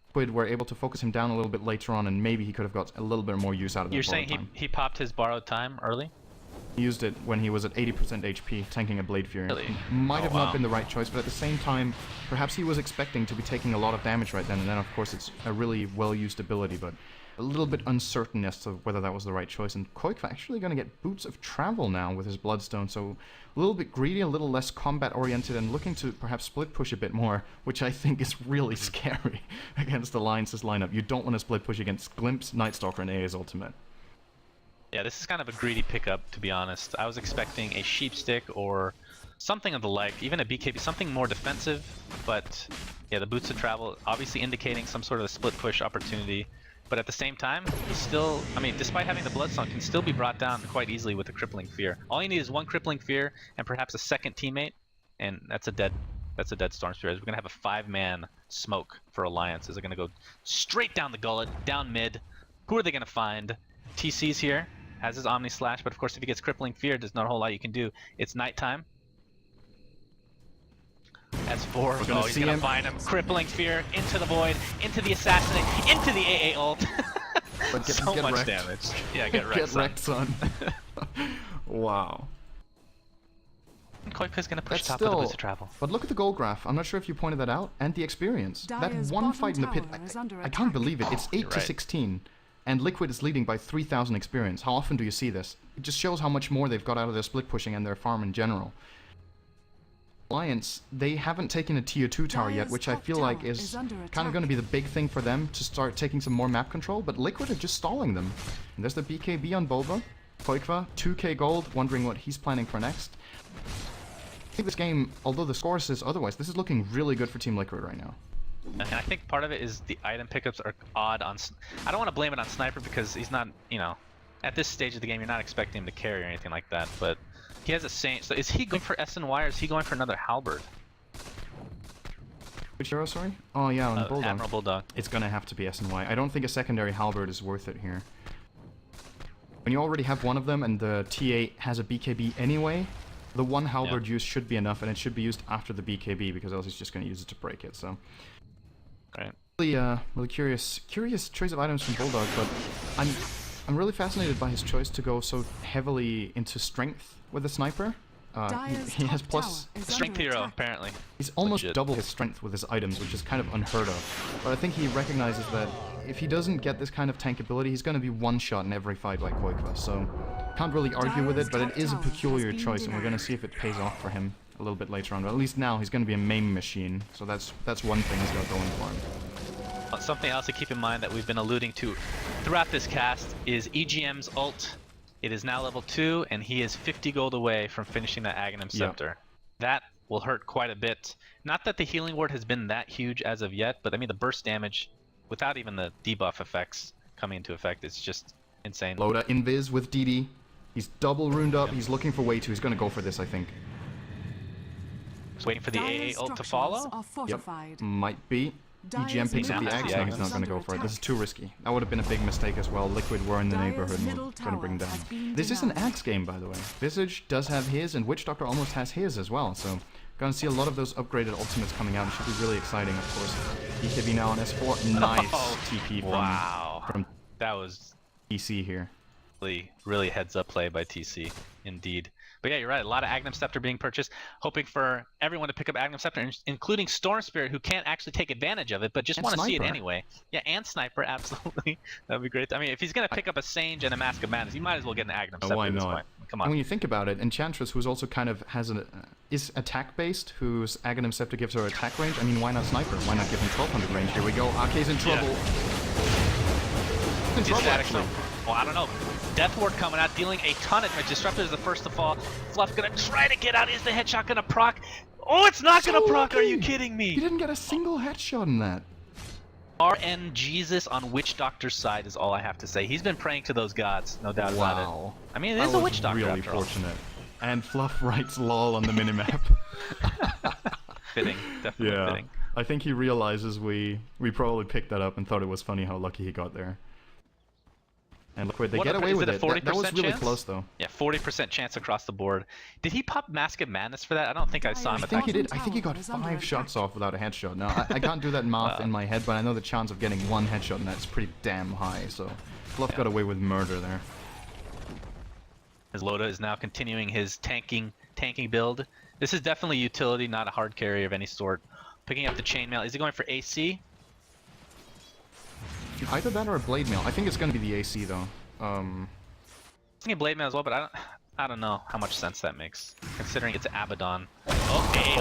Liquid were able to focus him down a little bit later on, and maybe he could have got a little bit more use out of it. You're saying he popped his borrowed time early? He used it when he was at 80% HP, tanking a Blade Fury. Really? Might have not been the right choice, but at the same time, perhaps he was expecting to be taking a lot of damage right then, and then of course it's a really well-used ability, but a little bit uncertain as to whether that was the right choice. And Koikva actually going to get Boots of Travel now with his Bloodstone, so a little bit greedy, a little less combat-oriented, and looking to perhaps split push a bit more, which I think is really scary against Alliance's lineup. You don't want to split push against Glimpse, Night Stalker, and AA's ultimate. Yeah, this is kind of a greedy pickup, to be honest. I was expecting a Sheepstick or something of the like, even a BKB, something more defensive, but yeah, the Boots of Travel obviously indicating some sort of a split push opportunity. But at the same time, he's still, I mean, despite having the Bloodstone, can still be brought down quite easily with the Crippling Fear. All you need is one Crippling Fear and perhaps a second teammate, and that's a dead Storm Spirit. We're gonna have a 5-man smoke for Alliance. Is it gonna go straight down the gullet, down mid? Who are they gonna find? TC's here, has his Omni Slash, but of course if he gets Crippling Fear, there's not a whole lot you can do. It's nighttime. S4, oh, he's gonna find him. Crippling Fear, into the Void, into the Assassinate, into the AA ult. But so get much wrecked. damage. Yeah, get wrecked, Get wrecked, son. Wow. Koikva's gonna push That's top still, of the Boots of Travel. But look at the goal graph. I'm not sure if you pointed that out. And the experience. That Dire's one bottom fight in the pit, tower is under I can't attack. believe it. It's 8 You're to right. 16. And Liquid is leading by 3,000 experience. How often do you see this? It just shows how much more they've got out of their split pushing and their farm in general. Alliance, they haven't taken a tier 2 tower yet, Dire's which I top feel like tower is is under kind of attack. going to be the big thing for them to start taking some more map control, but Liquid are just stalling them. And there's the BKB on Bulba. Koikva, 2k gold, wondering what he's planning for next. I think this game, although the score says otherwise, this is looking really good for Team Liquid right now. And I think part of it is the item pickups are odd on... I don't want to blame it on Sniper because he's not, you know... At this stage of the game, you're not expecting him to carry or anything like that, but... He has a same... So is he going for SNY or is he going for another Halberd? Which hero, sorry? Oh yeah, on Bulldog. Admiral Bulldog. It's gonna have to be SNY. I don't think a secondary Halberd is worth it here. When you already have one of them and the TA has a BKB anyway, the one Halberd use should be enough, and it should be used after the BKB because else he's just gonna use it to break it, so... Right. Really curious choice of items from Bulldog, but I'm really fascinated by his choice to go so heavily into strength with the sniper. He has plus Strength hero, apparently. He's almost Legit. double his strength with his items, which is kind of unheard of. But I think he recognizes that if he doesn't get this kind of tank ability, he's going to be one-shot in every fight like Koikva. So can't really argue with it, but it is a peculiar choice, and we're going to see if it pays off for him a little bit later on. But at least now he's going to be a main machine, so that's one thing he's got going for him. Something else to keep in mind that we've been alluding to throughout this cast is EGM's ult. It is now level 2, and he is 50 gold away from finishing that Aghanim Scepter. That will hurt quite a bit. Not that the healing ward has been that huge as of yet, but I mean the burst damage, without even the debuff effects coming into effect, it's just insane. Loda invis with DD. He's double ruined up. He's looking for way 2. He's going to go for this, I think. Just waiting for the AA ult to follow. Yep. Might be. EGM picks up the Axe, no, he's not going to go for it. This is too risky. That would have been a big mistake as well. Liquid were in the neighborhood and we're going to bring them down. This is an Axe game, by the way. Visage does have his, and Witch Doctor almost has his as well, so going to see a lot of those upgraded ultimates coming out. It should be really exciting, of course. BKB now on S4. Nice TP from That was TC here. really heads up play by TC, indeed. But yeah, you're right. A lot of Aghanim Scepter being purchased, hoping for everyone to pick up Aghanim Scepter, including Storm Spirit, who can't actually take advantage of it, but just want to see it anyway. Yeah, and Sniper, absolutely. That'd be great. I mean, if he's gonna pick up a Sage and a Mask of Madness, he might as well get an Aghanim Scepter why at this not? point. Come on. And when you think about it, Enchantress, who's also kind of has is attack based, whose Aghanim Scepter gives her attack range. I mean, why not Sniper? Why not give him 1200 range? Here we go. Arke's in trouble. in trouble, actually. Well, I don't know. Death Ward coming out, dealing a ton of damage. Disruptor is the first to fall. Fluff gonna try to get out. Is the headshot gonna proc? Oh, it's not gonna proc. Are you kidding me? He didn't get a single headshot in that. RN Jesus on Witch Doctor's side is all I have to say. He's been praying to those gods, no doubt about it. I mean, it is a Witch Doctor really after all. fortunate. And Fluff writes lol on the minimap. Fitting, definitely fitting. I think he realizes we probably picked that up and thought it was funny how lucky he got there. And Liquid, they get away with it. That was really close, though. Yeah, 40% chance across the board. Did he pop Mask of Madness for that? I don't think I saw him. I think he did. I think he got 5 shots off without a headshot. Now, I can't do that math in my head, but I know the chance of getting 1 headshot in that's pretty damn high. So, Fluff got away with murder there. As Loda is now continuing his tanking build. This is definitely utility, not a hard carry of any sort. Picking up the chainmail. Is he going for AC? Either that or a blade mail. I think it's going to be the AC though. I'm thinking blade mail as well, but I don't know how much sense that makes, considering it's Abaddon. Okay,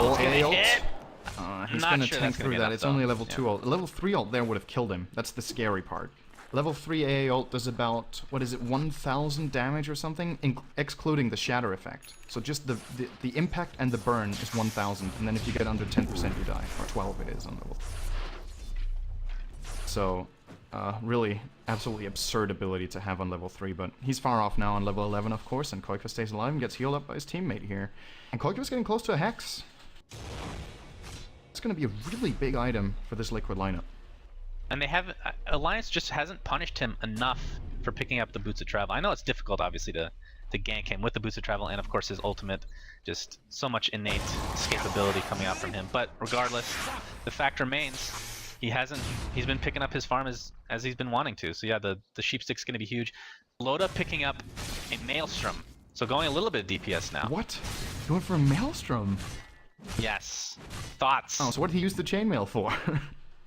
he's going to tank through that. It's only a level 2 ult. A level 3 ult there would have killed him. That's the scary part. Level 3 AA ult does about, what is it, 1000 damage or something, excluding the shatter effect. So just the impact and the burn is 1000, and then if you get under 10% you die, or 12 it is on level 3. So, really absolutely absurd ability to have on level 3, but he's far off now on level 11 of course, and Koikva stays alive and gets healed up by his teammate here. And Koikva's getting close to a Hex. It's going to be a really big item for this Liquid lineup. And they haven't, Alliance just hasn't punished him enough for picking up the Boots of Travel. I know it's difficult obviously to gank him with the Boots of Travel and of course his ultimate, just so much innate escapability coming out from him. But regardless, the fact remains, he's been picking up his farm as he's been wanting to. So yeah, the sheepstick's gonna be huge. Loda picking up a Maelstrom. So going a little bit of DPS now. What? You went for a Maelstrom? Yes. Thoughts? Oh, so what did he use the chainmail for?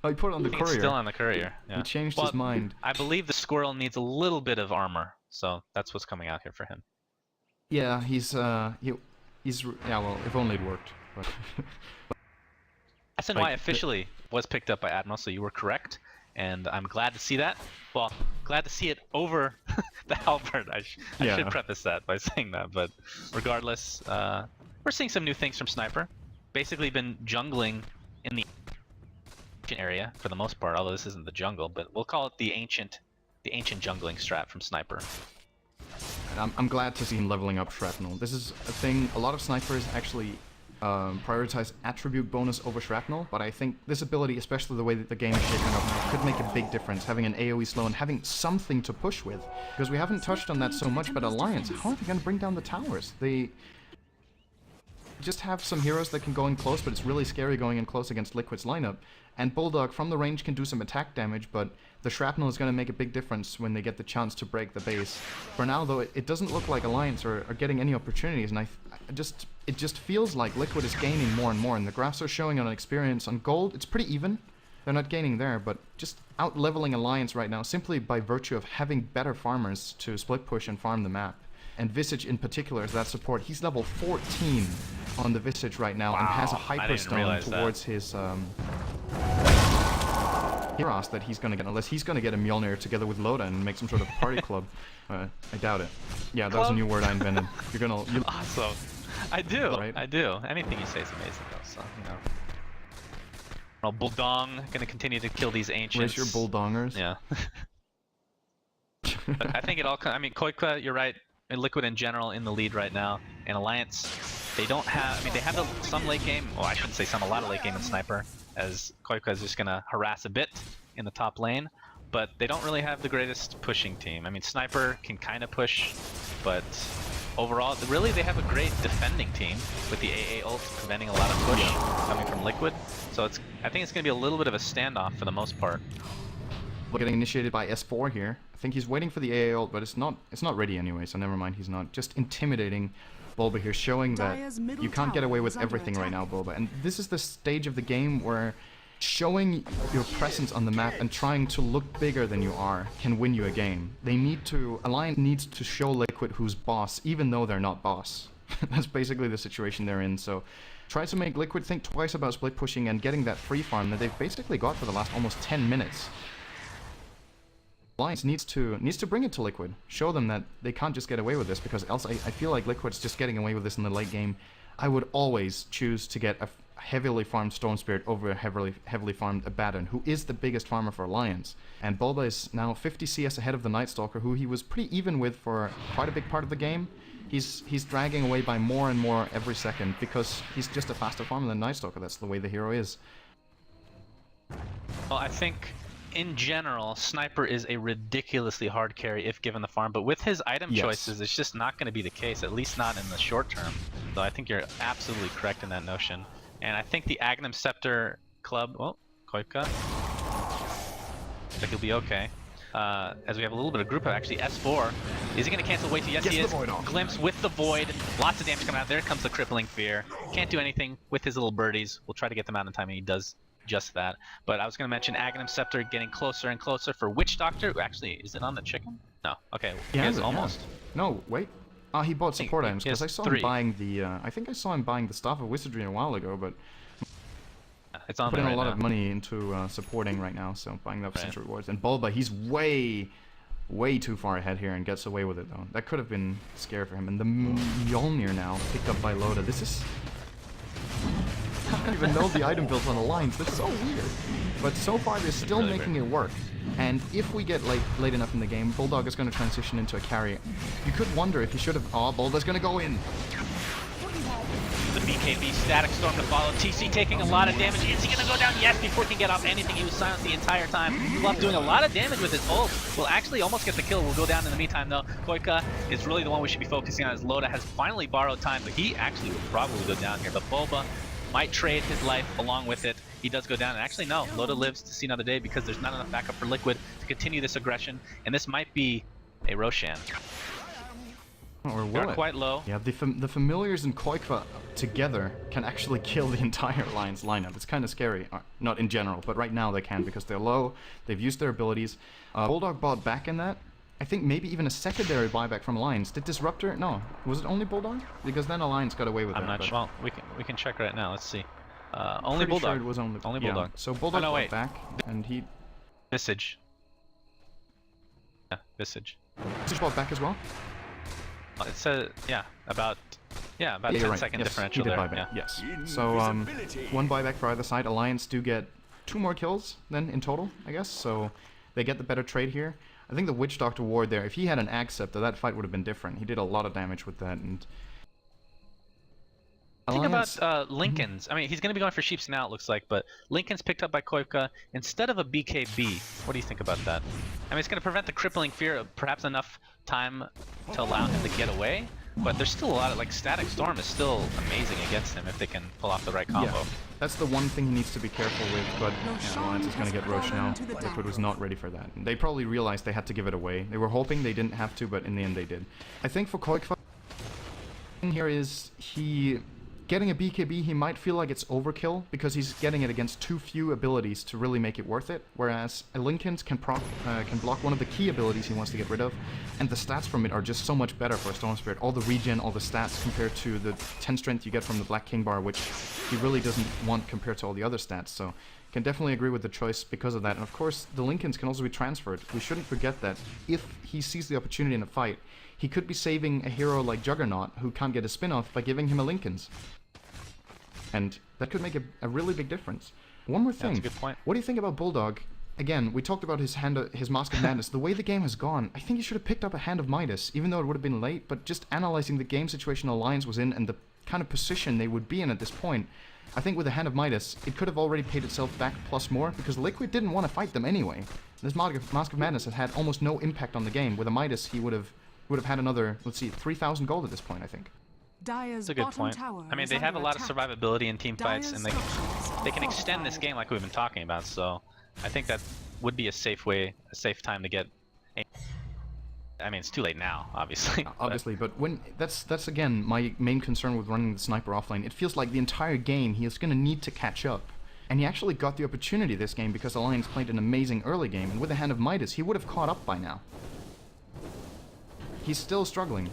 Oh, he put it on the courier. It's still on the courier. Yeah. He changed his mind. I believe the squirrel needs a little bit of armor, so that's what's coming out here for him. Yeah, he's yeah, well, if only it worked. But SNY officially was picked up by Admiral, so you were correct, and I'm glad to see that. Well, glad to see it over the halberd. I should preface that by saying that, but regardless, we're seeing some new things from Sniper. Basically been jungling in the area for the most part, although this isn't the jungle, but we'll call it the ancient jungling strat from Sniper. And I'm glad to see him leveling up Shrapnel. This is a thing, a lot of snipers actually prioritize attribute bonus over Shrapnel, but I think this ability, especially the way that the game is shaping up now, could make a big difference, having an AoE slow and having something to push with. Because we haven't touched on that so much, but Alliance, how are they going to bring down the towers? They just have some heroes that can go in close, but it's really scary going in close against Liquid's lineup. And Bulldog from the range can do some attack damage, but the Shrapnel is going to make a big difference when they get the chance to break the base. For now, though, it doesn't look like Alliance are getting any opportunities, and it just feels like Liquid is gaining more and more, and the graphs are showing on experience. On gold, it's pretty even. They're not gaining there, but just out-leveling Alliance right now simply by virtue of having better farmers to split push and farm the map. And Visage in particular is that support. He's level 14 on the Visage right now and has a Hyperstone towards his Heroes that he's going to get, unless he's going to get a Mjolnir together with Loda and make some sort of party club. I doubt it. Yeah, that was a new word I invented. You're going to... Awesome. I do. Right? I do. Anything you say is amazing though, so, you know. Well, Bulldong going to continue to kill these ancients. Where's your Bulldongers? Yeah. But I think it all... I mean, Koikva, you're right. And Liquid in general in the lead right now. And Alliance, they don't have... I mean, they have some late game. Well, I shouldn't say some, a lot of late game in Sniper, as Koikva is just going to harass a bit in the top lane. But they don't really have the greatest pushing team. I mean, Sniper can kind of push, but overall, really, they have a great defending team with the AA ult preventing a lot of push coming from Liquid. So I think it's going to be a little bit of a standoff for the most part. We're getting initiated by S4 here. I think he's waiting for the AA ult, but it's not ready anyway, so never mind, he's not. Just intimidating Bulba here, showing that you can't get away with everything right now, Bulba. And this is the stage of the game where showing your presence on the map and trying to look bigger than you are can win you a game. Alliance needs to show Liquid who's boss, even though they're not boss. That's basically the situation they're in, so try to make Liquid think twice about split pushing and getting that free farm that they've basically got for the last almost 10 minutes. Alliance needs to bring it to Liquid. Show them that they can't just get away with this, because else I feel like Liquid's just getting away with this in the late game. I would always choose to get a heavily farmed Storm Spirit over a heavily farmed Abaddon, who is the biggest farmer for Alliance. And Bulba is now 50 CS ahead of the Night Stalker, who he was pretty even with for quite a big part of the game. He's dragging away by more and more every second, because he's just a faster farmer than Night Stalker. That's the way the hero is. Well, I think in general, Sniper is a ridiculously hard carry if given the farm, but with his item choices, it's just not going to be the case, at least not in the short term. So I think you're absolutely correct in that notion. And I think the Agnum Scepter club, well, Koipka, I think he'll be okay. As we have a little bit of group of actually S4. Is he going to cancel Wait to? Yes, he is. Glimpse with the Void. Lots of damage coming out. There comes the Crippling Fear. Can't do anything with his little birdies. We'll try to get them out in time, and he does just that. But I was going to mention Agnum Scepter getting closer and closer for Witch Doctor. Actually, is it on the chicken? No. Okay. Yeah, he is almost. Yeah. No, wait. Oh, he bought support items, because I saw him buying the, I think I saw him buying the Staff of Wizardry a while ago, but it's on putting right a lot now. of money into supporting right now, so buying the potential rewards. And Bulba, he's way too far ahead here and gets away with it, though. That could have been scary for him. And the Mjolnir now, picked up by Loda. This is... I don't even know the item builds on the lines. That's so weird. But so far, they're still really making it work. And if we get late enough in the game, Bulldog is going to transition into a carry. You could wonder if he should have... Oh, Bulldog's going to go in. The BKB Static Storm to follow. TC taking a lot of damage. Is he going to go down? Yes, before he can get off anything. He was silenced the entire time. Fluff doing a lot of damage with his ult. Will actually almost get the kill. We'll go down in the meantime, though. Koika is really the one we should be focusing on, as Loda has finally borrowed time, but he actually would probably go down here. But Bulba might trade his life along with it. He does go down, and actually no, Loda lives to see another day because there's not enough backup for Liquid to continue this aggression, and this might be a Roshan. Or will They're it? quite low. Yeah, the Familiars and Koikva together can actually kill the entire Alliance lineup. It's kind of scary. Not in general, but right now they can, because they're low, they've used their abilities. Bulldog bought back in that. I think maybe even a secondary buyback from Alliance. Did Disruptor? No. Was it only Bulldog? Because then Alliance got away with it. I'm not sure. Well, we can check right now. Let's see. Only Bulldog. Sure it was only Bulldog. So Bulldog bought back, and he... Visage. Yeah, Visage. Visage bought back as well? It says, about 10-second differential there. Buyback, yes. So, one buyback for either side. Alliance do get 2 more kills then in total, I guess. So, they get the better trade here. I think the Witch Doctor ward there, if he had an Ag Scepter, that fight would have been different. He did a lot of damage with that, and... Think about Lincoln's. I mean, he's going to be going for Sheep's now, it looks like, but Lincoln's picked up by Koivka instead of a BKB. What do you think about that? I mean, it's going to prevent the Crippling Fear of perhaps enough time to allow him to get away, but there's still a lot of, like, Static Storm is still amazing against him if they can pull off the right combo. Yeah, that's the one thing he needs to be careful with, but Alliance is going to get Roche now. Liquid was not ready for that. They probably realized they had to give it away. They were hoping they didn't have to, but in the end they did. I think for Koikva, here is he... Getting a BKB, he might feel like it's overkill because he's getting it against too few abilities to really make it worth it, whereas a Linken's can block one of the key abilities he wants to get rid of, and the stats from it are just so much better for a Storm Spirit. All the regen, all the stats compared to the 10 strength you get from the Black King bar, which he really doesn't want compared to all the other stats, so can definitely agree with the choice because of that. And of course, the Linken's can also be transferred. We shouldn't forget that if he sees the opportunity in a fight, he could be saving a hero like Juggernaut, who can't get a spin-off, by giving him a Linken's. And that could make a really big difference. One more thing. That's a good point. What do you think about Bulldog? Again, we talked about his Mask of Madness. The way the game has gone, I think he should have picked up a Hand of Midas, even though it would have been late, but just analyzing the game situation Alliance was in and the kind of position they would be in at this point, I think with a Hand of Midas, it could have already paid itself back plus more, because Liquid didn't want to fight them anyway. This Mask of Madness had almost no impact on the game. With a Midas, he would have had another, let's see, 3,000 gold at this point, I think. That's a good point. I mean, they have a lot of survivability in team fights, and they can extend this game like we've been talking about. So, I think that would be a safe time to get. I mean, it's too late now, obviously. Obviously, but when that's again my main concern with running the sniper offlane. It feels like the entire game he is going to need to catch up, and he actually got the opportunity this game because Alliance played an amazing early game, and with the Hand of Midas, he would have caught up by now. He's still struggling.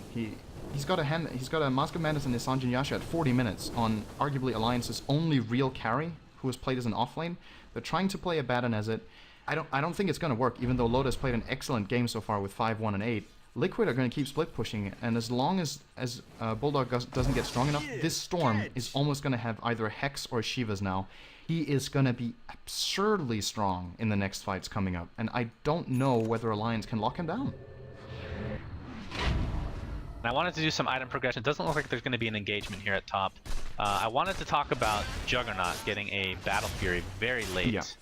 He's got a Mask of Madness and his Sanjin Yasha at 40 minutes on arguably Alliance's only real carry, who was played as an offlane. They're trying to play Abaddon as it. I don't think it's going to work, even though Loda's played an excellent game so far with 5-1 and 8. Liquid are going to keep split pushing it, and as long as Bulldog doesn't get strong enough, this Storm is almost going to have either a Hex or a Shivas now. He is going to be absurdly strong in the next fights coming up, and I don't know whether Alliance can lock him down. I wanted to do some item progression. It doesn't look like there's going to be an engagement here at top. I wanted to talk about Juggernaut getting a Battle Fury very late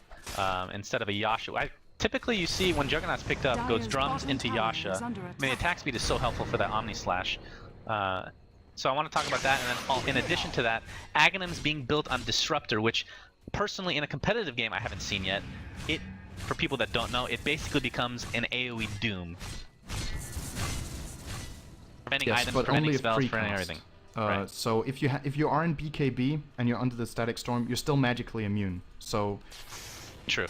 instead of a Yasha. Typically, you see when Juggernaut's picked up, goes drums into Yasha. I mean, attack speed is so helpful for that Omni Slash. So I want to talk about that, and then in addition to that, Aghanim's being built on Disruptor, which personally in a competitive game I haven't seen yet. For people that don't know, it basically becomes an AoE Doom. Preventing items, preventing spells, preventing everything. Right. So if you are in BKB and you're under the Static Storm, you're still magically immune. So true.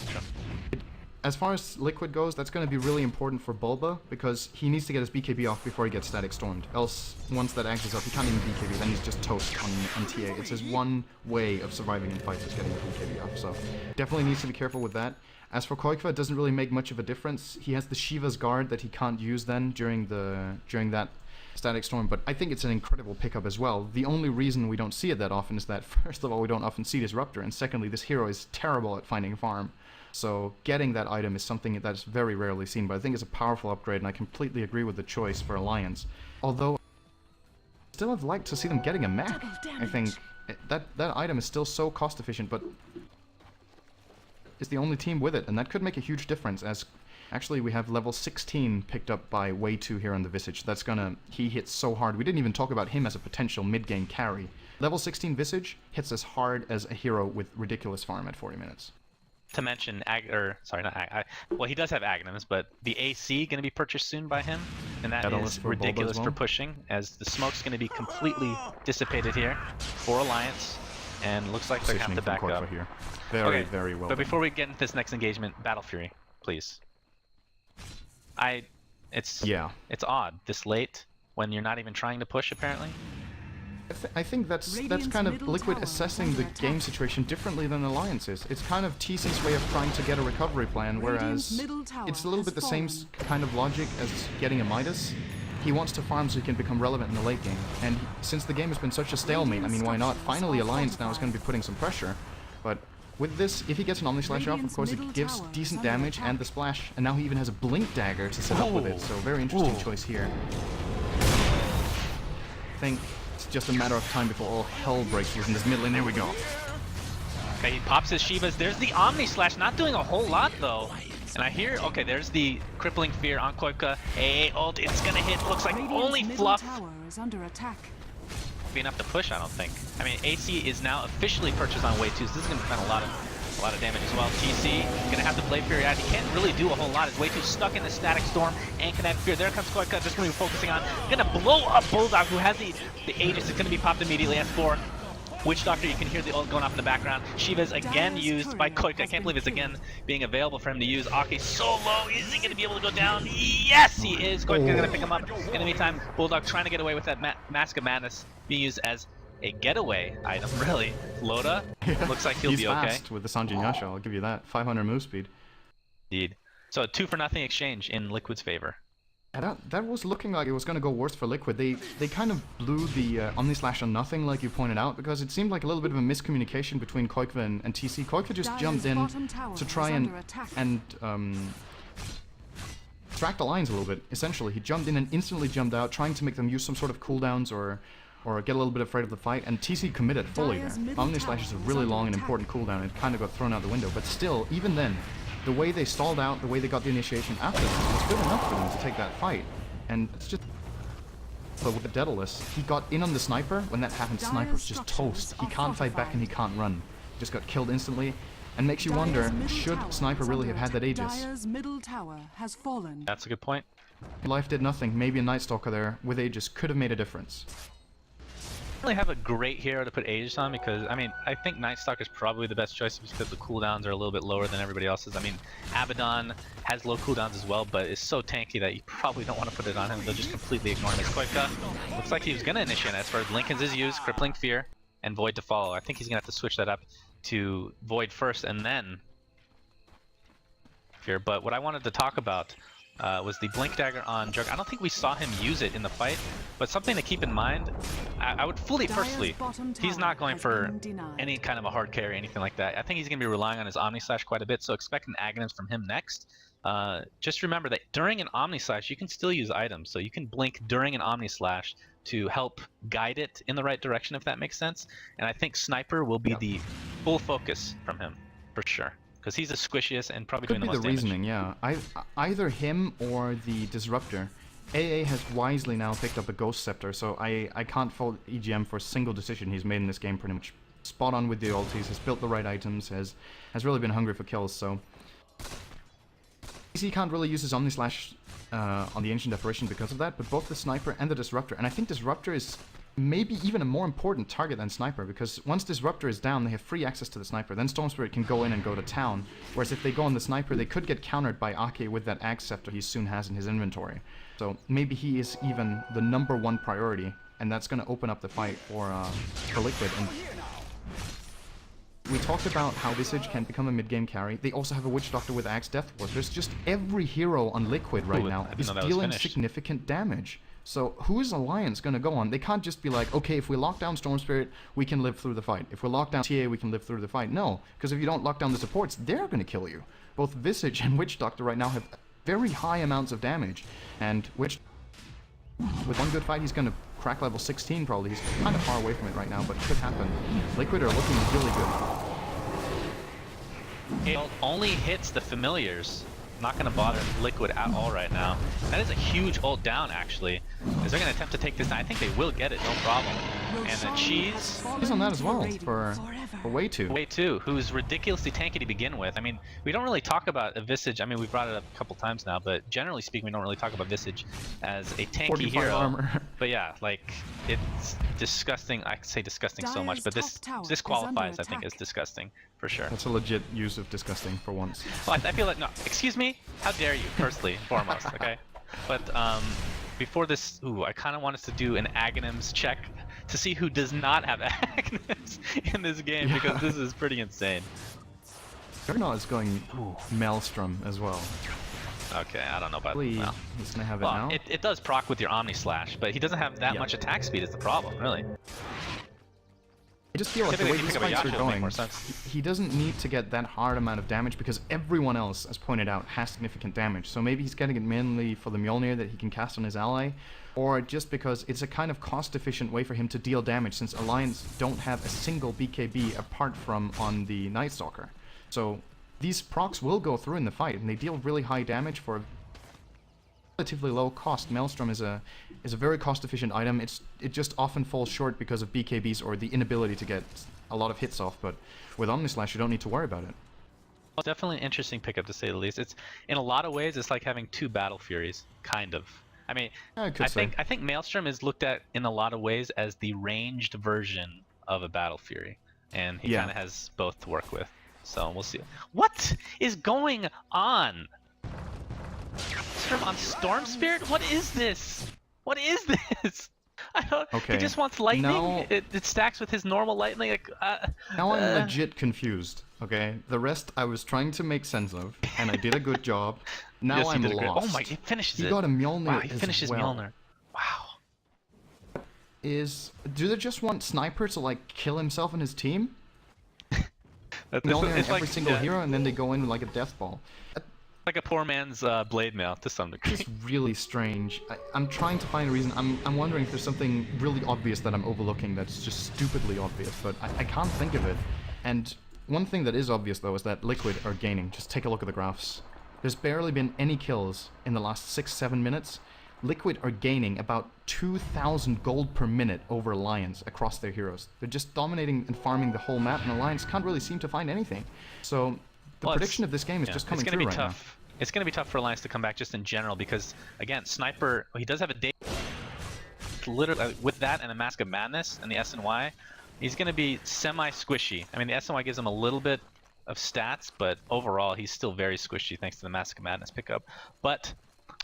As far as Liquid goes, that's going to be really important for Bulba, because he needs to get his BKB off before he gets Static Stormed. Else, once that Axe is up, he can't even BKB, then he's just toast on TA. It's his one way of surviving in fights is getting the BKB off, so definitely needs to be careful with that. As for Koikva, it doesn't really make much of a difference. He has the Shiva's Guard that he can't use then during that Static Storm, but I think it's an incredible pickup as well. The only reason we don't see it that often is that, first of all, we don't often see Disruptor, and secondly, this hero is terrible at finding farm. So getting that item is something that is very rarely seen, but I think it's a powerful upgrade, and I completely agree with the choice for Alliance. Although, I still have liked to see them getting a mech. I think that item is still so cost efficient, but it's the only team with it, and that could make a huge difference, as actually we have level 16 picked up by Way2 here on the Visage. That's he hits so hard. We didn't even talk about him as a potential mid-game carry. Level 16 Visage hits as hard as a hero with ridiculous farm at 40 minutes. To mention, well, he does have Aghanims, but the AC going to be purchased soon by him, and that is ridiculous for pushing, as the smoke's going to be completely dissipated here for Alliance, and looks like they're going to have to back up. Here. Very well. But before we get into this next engagement, Battle Fury, please. It's odd this late when you're not even trying to push, apparently. I think that's kind of Liquid assessing the game situation differently than Alliance is. It's kind of TC's way of trying to get a recovery plan, whereas it's a little bit the same kind of logic as getting a Midas. He wants to farm so he can become relevant in the late game, and since the game has been such a stalemate, I mean, why not? Finally, Alliance now is going to be putting some pressure, but with this, if he gets an Omni Slash off, of course it gives decent damage and the splash, and now he even has a Blink Dagger to set up with it, so very interesting choice here. I think it's just a matter of time before all hell breaks loose in this mid lane. There we go. Okay, he pops his Shivas. There's the Omni Slash, not doing a whole lot though. And I hear, okay, there's the Crippling Fear on Koikva. AA ult, it's gonna hit. Looks like only fluff. Be enough to push, I don't think. I mean, AC is now officially purchased on Way2, so this is gonna prevent a lot of damage as well. TC gonna have to play Fury out. He can't really do a whole lot. As Way2 stuck in the Static Storm and can have Fear. There comes Koikva, just gonna be focusing on. Gonna blow up Bulldog, who has the Aegis. It's gonna be popped immediately. S4. Witch Doctor, you can hear the ult going off in the background. Shiva's again used by Koikva. I can't believe it's again being available for him to use. Aki so low. Is he going to be able to go down? Yes, he is. Koikva's going to pick him up. In the meantime, Bulldog trying to get away with that Mask of Madness being used as a getaway item, really. Loda looks like he'll be okay. He's fast with the Sanjin Yasha, I'll give you that. 500 move speed. Indeed. So a 2-for-0 exchange in Liquid's favor. That was looking like it was going to go worse for Liquid. They kind of blew the Omni Slash on nothing, like you pointed out, because it seemed like a little bit of a miscommunication between Koikva and TC. Koikva just jumped in to try and track the lines a little bit, essentially. He jumped in and instantly jumped out, trying to make them use some sort of cooldowns or get a little bit afraid of the fight, and TC committed fully there. Omni Slash is a really long and important cooldown, and it kind of got thrown out the window, but still, even then, the way they stalled out, the way they got the initiation after that was good enough for them to take that fight. And it's just... But with the Daedalus, he got in on the Sniper. When that happened, Sniper's just toast. He can't fight back and he can't run. He just got killed instantly. And makes you wonder, should Sniper really have had that Aegis? That's a good point. Life did nothing. Maybe a Night Stalker there with Aegis could have made a difference. Really have a great hero to put Aegis on, because I mean, I think Night Stalker is probably the best choice because the cooldowns are a little bit lower than everybody else's. I mean, Abaddon has low cooldowns as well, but is so tanky that you probably don't want to put it on him. They'll just completely ignore him. As Koikva looks like he was gonna initiate as far as Lincoln's is used, Crippling Fear, and Void to follow. I think he's gonna have to switch that up to Void first and then Fear. But what I wanted to talk about was the Blink Dagger on Jug. I don't think we saw him use it in the fight, but something to keep in mind, I would firstly, he's not going for any kind of a hard carry or anything like that. I think he's going to be relying on his Omni Slash quite a bit, so expect an Aghanims from him next. Just remember that during an Omni Slash, you can still use items, so you can blink during an Omni Slash to help guide it in the right direction, if that makes sense. And I think Sniper will be the full focus from him, for sure. Because he's the squishiest and probably doing the most damage. Could be the reasoning, yeah. Either him or the Disruptor. AA has wisely now picked up a Ghost Scepter, so I can't fault EGM for a single decision he's made in this game. Pretty much spot on with the ultis, has built the right items, has really been hungry for kills, so... He can't really use his Omni Slash on the Ancient Apparition because of that, but both the Sniper and the Disruptor, and I think Disruptor is maybe even a more important target than Sniper, because once Disruptor is down, they have free access to the Sniper. Then Storm Spirit can go in and go to town, whereas if they go on the Sniper, they could get countered by Ake with that Axe Scepter he soon has in his inventory. So maybe he is even the #1 priority, and that's going to open up the fight for Liquid. And we talked about how Visage can become a mid-game carry. They also have a Witch Doctor with Axe Death Ward. There's just every hero on Liquid right now is dealing significant damage. So who is Alliance going to go on? They can't just be like, okay, if we lock down Storm Spirit, we can live through the fight. If we lock down TA, we can live through the fight. No, because if you don't lock down the supports, they're going to kill you. Both Visage and Witch Doctor right now have very high amounts of damage. And with one good fight, he's going to crack level 16 probably. He's kind of far away from it right now, but it could happen. Liquid are looking really good. It only hits the familiars. Not going to bother Liquid at all right now. That is a huge ult down, actually. Is they're going to attempt to take this down. I think they will get it, no problem. And the Cheese... He's on that as well, for Way 2. Way 2, who's ridiculously tanky to begin with. I mean, we don't really talk about a Visage. I mean, we've brought it up a couple times now, but generally speaking, we don't really talk about Visage as a tanky hero. Armor. But yeah, like, it's disgusting. I say disgusting so much, but this qualifies, I think, as disgusting, for sure. That's a legit use of disgusting, for once. Well, I feel like, no, excuse me? How dare you, firstly, foremost, okay? But, before this, I kind of want us to do an Aghanims check to see who does not have Aghanims in this game, because this is pretty insane. Juggernaut is going Maelstrom as well. Okay, I don't know about that. He's gonna have it now. It does proc with your Omni Slash, but he doesn't have that much attack speed is the problem, really. I just feel like the way these fights are going, he doesn't need to get that hard amount of damage because everyone else, as pointed out, has significant damage. So maybe he's getting it mainly for the Mjolnir that he can cast on his ally, or just because it's a kind of cost-efficient way for him to deal damage since Alliance don't have a single BKB apart from on the Night Stalker. So these procs will go through in the fight, and they deal really high damage for relatively low cost. Maelstrom is a very cost-efficient item. It just often falls short because of BKBs or the inability to get a lot of hits off, but with Omni Slash you don't need to worry about it. Well, definitely an interesting pickup to say the least. It's in a lot of ways it's like having two Battle Furies, kind of. I mean, I think Maelstrom is looked at in a lot of ways as the ranged version of a Battle Fury, and he kind of has both to work with. So we'll see. What is going on? On Storm Spirit? What is this? What is this? I don't. Okay. He just wants lightning. Now, it stacks with his normal lightning. Like, now I'm legit confused. Okay, the rest I was trying to make sense of, and I did a good job. Now yes, I'm lost. Oh my! He finishes it. He got a Mjolnir. Wow, he finishes Mjolnir. Wow. Do they just want Sniper to like kill himself and his team? Mjolnir on every single hero, and then they go in like a death ball. Like a poor man's blade mail to some degree. It's really strange. I'm trying to find a reason. I'm wondering if there's something really obvious that I'm overlooking that's just stupidly obvious, but I can't think of it. And one thing that is obvious though is that Liquid are gaining. Just take a look at the graphs. There's barely been any kills in the last 6-7 minutes. Liquid are gaining about 2,000 gold per minute over Alliance across their heroes. They're just dominating and farming the whole map, and Alliance can't really seem to find anything. So the prediction of this game is just coming through right now. It's going to be tough for Alliance to come back just in general because, again, Sniper, he does have a day literally with that and a Mask of Madness and the SNY, he's going to be semi-squishy. I mean, the SNY gives him a little bit of stats, but overall, he's still very squishy thanks to the Mask of Madness pickup. But,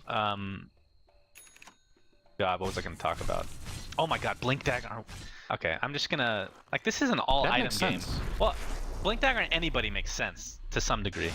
God, what was I going to talk about? Oh my God, Blink Dagger. Okay, I'm just going to, like, this is an all-item game. Well, Blink Dagger on anybody makes sense to some degree.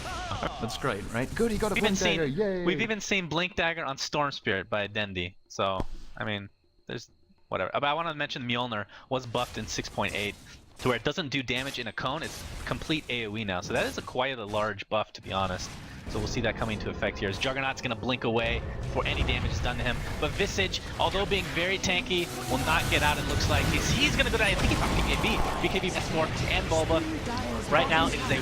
That's great, right? Good, he got a Blink Dagger, yay! We've even seen Blink Dagger on Storm Spirit by Dendi. So, I mean, there's whatever. But I want to mention Mjolnir was buffed in 6.8 to where it doesn't do damage in a cone. It's complete AoE now. So that is quite a large buff, to be honest. So we'll see that coming into effect here as Juggernaut's going to blink away before any damage is done to him. But Visage, although being very tanky, will not get out. It looks like he's going to go down. I think he found BKB S4 and Bulba. Right now, it's a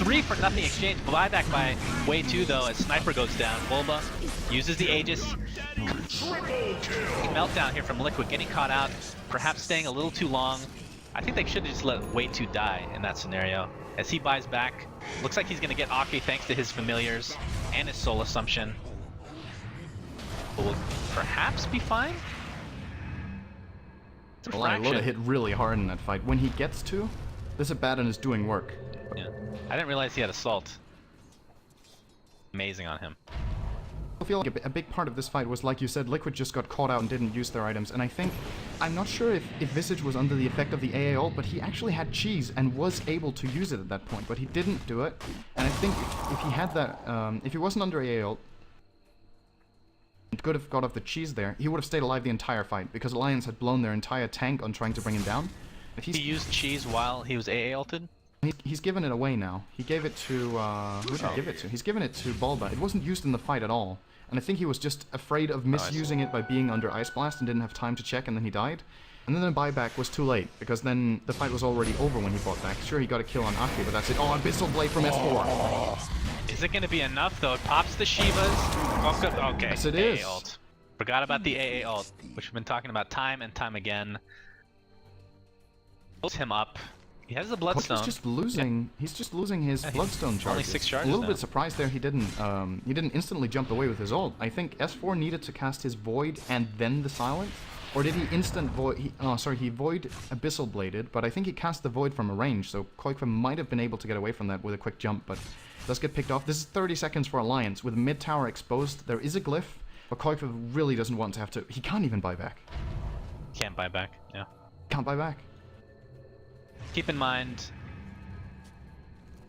3-for-0 exchange. Buyback by Way 2 though, as Sniper goes down. Bulba uses the Aegis. Meltdown here from Liquid, getting caught out, perhaps staying a little too long. I think they should have just let Way 2 die in that scenario. As he buys back, looks like he's going to get Aki thanks to his familiars and his soul assumption. Will perhaps be fine. Loda hit really hard in that fight. When he gets to, this Abaddon is doing work. Yeah, I didn't realize he had Assault. Amazing on him. I feel like a big part of this fight was, like you said, Liquid just got caught out and didn't use their items, and I think, I'm not sure if Visage was under the effect of the AA ult, but he actually had cheese and was able to use it at that point, but he didn't do it, and I think if he had that, if he wasn't under AA ult, and could have got off the cheese there, he would have stayed alive the entire fight, because Alliance had blown their entire tank on trying to bring him down. If he used cheese while he was AA ulted? He's given it away now. He gave it to, who did he give it to? He's given it to Bulba. It wasn't used in the fight at all. And I think he was just afraid of misusing it by being under Ice Blast and didn't have time to check, and then he died. And then the buyback was too late, because then the fight was already over when he bought back. Sure, he got a kill on Aki, but that's it. Oh, Abyssal Blade from S4. Is it going to be enough, though? It pops the Shivas. Oh, good. Okay. Yes, it is. AA ult. Forgot about the AA ult, which we've been talking about time and time again. Pulls him up. He has the Bloodstone. He's just losing. Yeah. He's just losing his Bloodstone charges. Only 6 charges. A little bit surprised there. He didn't instantly jump away with his ult. I think S4 needed to cast his Void and then the Silence, or did he instant Void? He Void Abyssal Bladed, but I think he cast the Void from a range. So Koikva might have been able to get away from that with a quick jump, but does get picked off. This is 30 seconds for Alliance with mid tower exposed. There is a glyph, but Koikva really doesn't want to have to. He can't even buy back. Can't buy back. Yeah. Can't buy back. Keep in mind,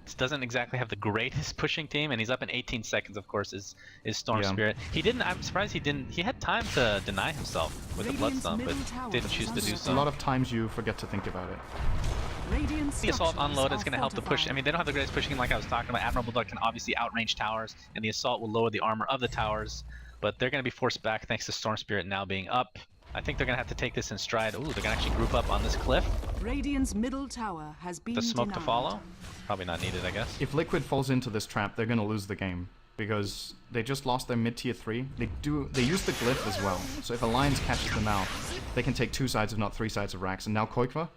this doesn't exactly have the greatest pushing team, and he's up in 18 seconds, of course, is Storm Spirit. He didn't, I'm surprised he didn't, he had time to deny himself with the Bloodstone, but didn't choose to do so. A lot of times you forget to think about it. The Assault unload is going to help the push. I mean, they don't have the greatest pushing like I was talking about. Admiral Bulldog can obviously outrange towers, and the Assault will lower the armor of the towers, but they're going to be forced back thanks to Storm Spirit now being up. I think they're going to have to take this in stride. Ooh, they're going to actually group up on this cliff. Radiant's middle tower has been the smoke denied. to follow? Probably not needed, I guess. If Liquid falls into this trap, they're going to lose the game. Because they just lost their mid-tier 3. They use the glyph as well. So if Alliance catches them out, they can take 2 sides if not 3 sides of Rax. And now Koikva.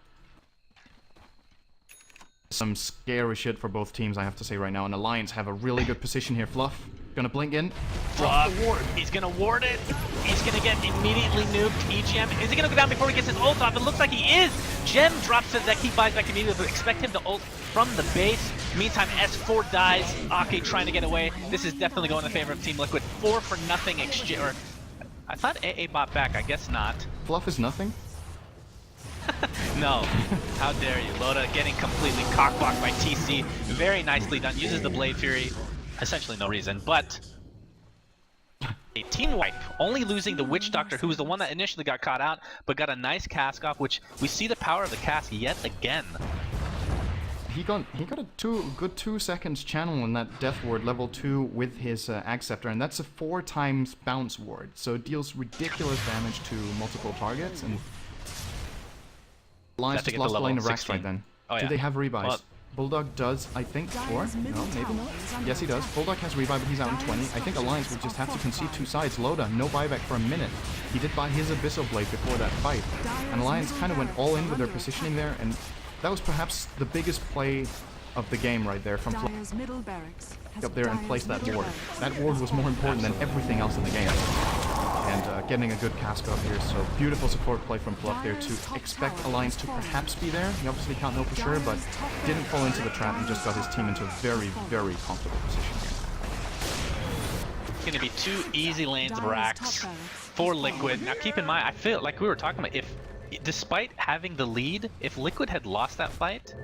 Some scary shit for both teams, I have to say right now. And Alliance have a really good position here. Fluff. Gonna blink in. Drop the ward. He's gonna ward it. He's gonna get immediately nuked. EGM. Is he gonna go down before he gets his ult off? It looks like he is. Gem drops the deck. He buys back immediately, but expect him to ult from the base. Meantime, S4 dies. Ake trying to get away. This is definitely going in favor of Team Liquid. 4-for-0 exchange. Or I thought AA bought back. I guess not. Fluff is nothing. No. How dare you? Loda getting completely cockblocked by TC. Very nicely done. Uses the Blade Fury. Essentially no reason, but a team wipe, only losing the Witch Doctor, who was the one that initially got caught out, but got a nice cask off, which we see the power of the cask yet again. He got a good 2 seconds channel in that Death Ward level 2 with his Acceptor, and that's a 4 times bounce ward, so it deals ridiculous damage to multiple targets, and Alliance just lost the lane of Rax right then. Oh, yeah. Do they have rebuys? Well, Bulldog does, I think, or no, maybe not. Yes, he does. Bulldog has rebuy, but he's out in 20. I think Alliance will just have to concede 2 sides. Loda, no buyback for a minute. He did buy his Abyssal Blade before that fight. And Alliance kind of went all in with their positioning there, and that was perhaps the biggest play of the game right there from Fluff. Up there and placed that ward. That ward was more important than everything else in the game. And getting a good cask up here, so beautiful support play from Fluff there to expect Alliance to perhaps be there. He obviously can't know for sure, but didn't fall into the trap and just got his team into a very, very comfortable position here. It's going to be 2 easy lanes of Rax for Liquid. Now keep in mind, I feel like we were talking about, if despite having the lead, if Liquid had lost that fight,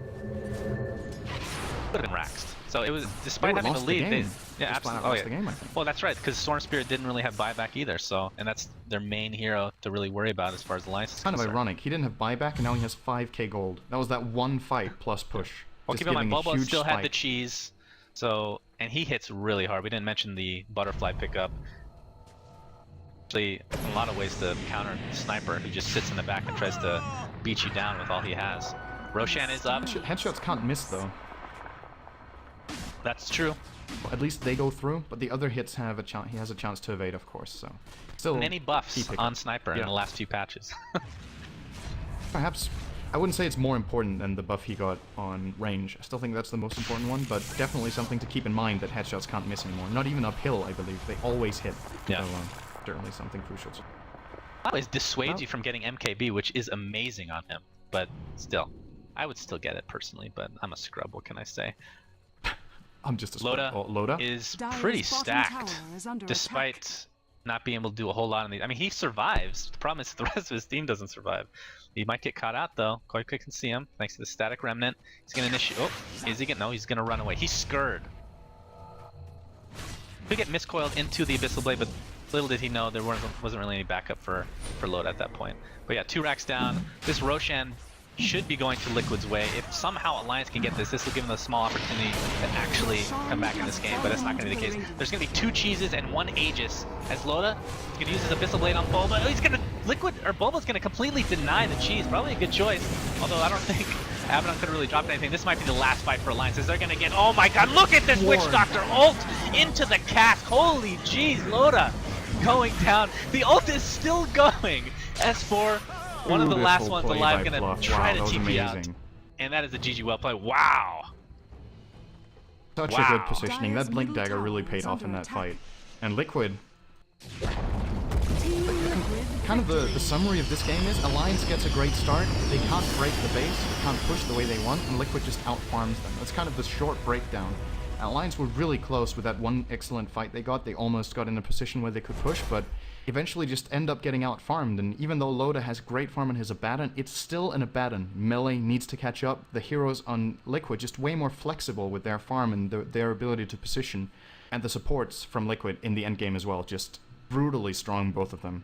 So it was, despite having the lead, they, yeah, absolutely. Lost the game, I think. Well, that's right, because Storm Spirit didn't really have buyback either, so, and that's their main hero to really worry about as far as Alliance is Kind of concerned. ironic. He didn't have buyback, and now he has 5k gold. That was that one fight plus push. Well, just keep in mind, giving a Bobo huge still had the spike. cheese, so, and he hits really hard. We didn't mention the butterfly pickup. Actually, a lot of ways to counter Sniper, who just sits in the back and tries to beat you down with all he has. Roshan is up. Headshots can't miss, though. That's true. Well, at least they go through, but the other hits have a chance. He has a chance to evade, of course. So, still Many buffs key pickup. on Sniper in the last few patches. Perhaps, I wouldn't say it's more important than the buff he got on range. I still think that's the most important one, but definitely something to keep in mind that headshots can't miss anymore. Not even uphill, I believe. They always hit. Yeah. So, certainly something crucial. Always dissuades you from getting MKB, which is amazing on him. But still, I would still get it personally, but I'm a scrub, what can I say? I'm just a Loda, Loda is Dire's pretty bottom stacked, tower is under despite not being able to do a whole lot on these. I mean, he survives. The problem is the rest of his team doesn't survive. He might get caught out, though. Quite quick can see him, thanks to the static remnant. He's going to initiate. Oh, is he going to? No, he's going to run away. He's scared. Could get miscoiled into the Abyssal Blade, but little did he know there wasn't really any backup for Loda at that point. But yeah, 2 racks down. This Roshan should be going to Liquid's way. If somehow Alliance can get this will give them a small opportunity to actually come back in this game, but that's not going to be the case. There's going to be 2 cheeses and 1 Aegis, as Loda is going to use his Abyssal Blade on Bulba. Oh, he's going to, Bulba's going to completely deny the cheese. Probably a good choice, although I don't think Abaddon could have really dropped anything. This might be the last fight for Alliance, as they're going to get, oh my god, look at this Witch Doctor ult into the cast. Holy jeez, Loda going down. The ult is still going, as for one of the last ones alive, gonna try to TP out. And that is a GG well played. Wow! Such a good positioning. That Blink Dagger really paid off in that fight. And Liquid... Kind of the summary of this game is, Alliance gets a great start, they can't break the base, they can't push the way they want, and Liquid just out-farms them. That's kind of the short breakdown. Alliance were really close with that one excellent fight they got. They almost got in a position where they could push, but eventually just end up getting out-farmed. And even though Loda has great farm in his Abaddon, it's still an Abaddon. Melee needs to catch up. The heroes on Liquid just way more flexible with their farm and their ability to position. And the supports from Liquid in the endgame as well, just brutally strong, both of them.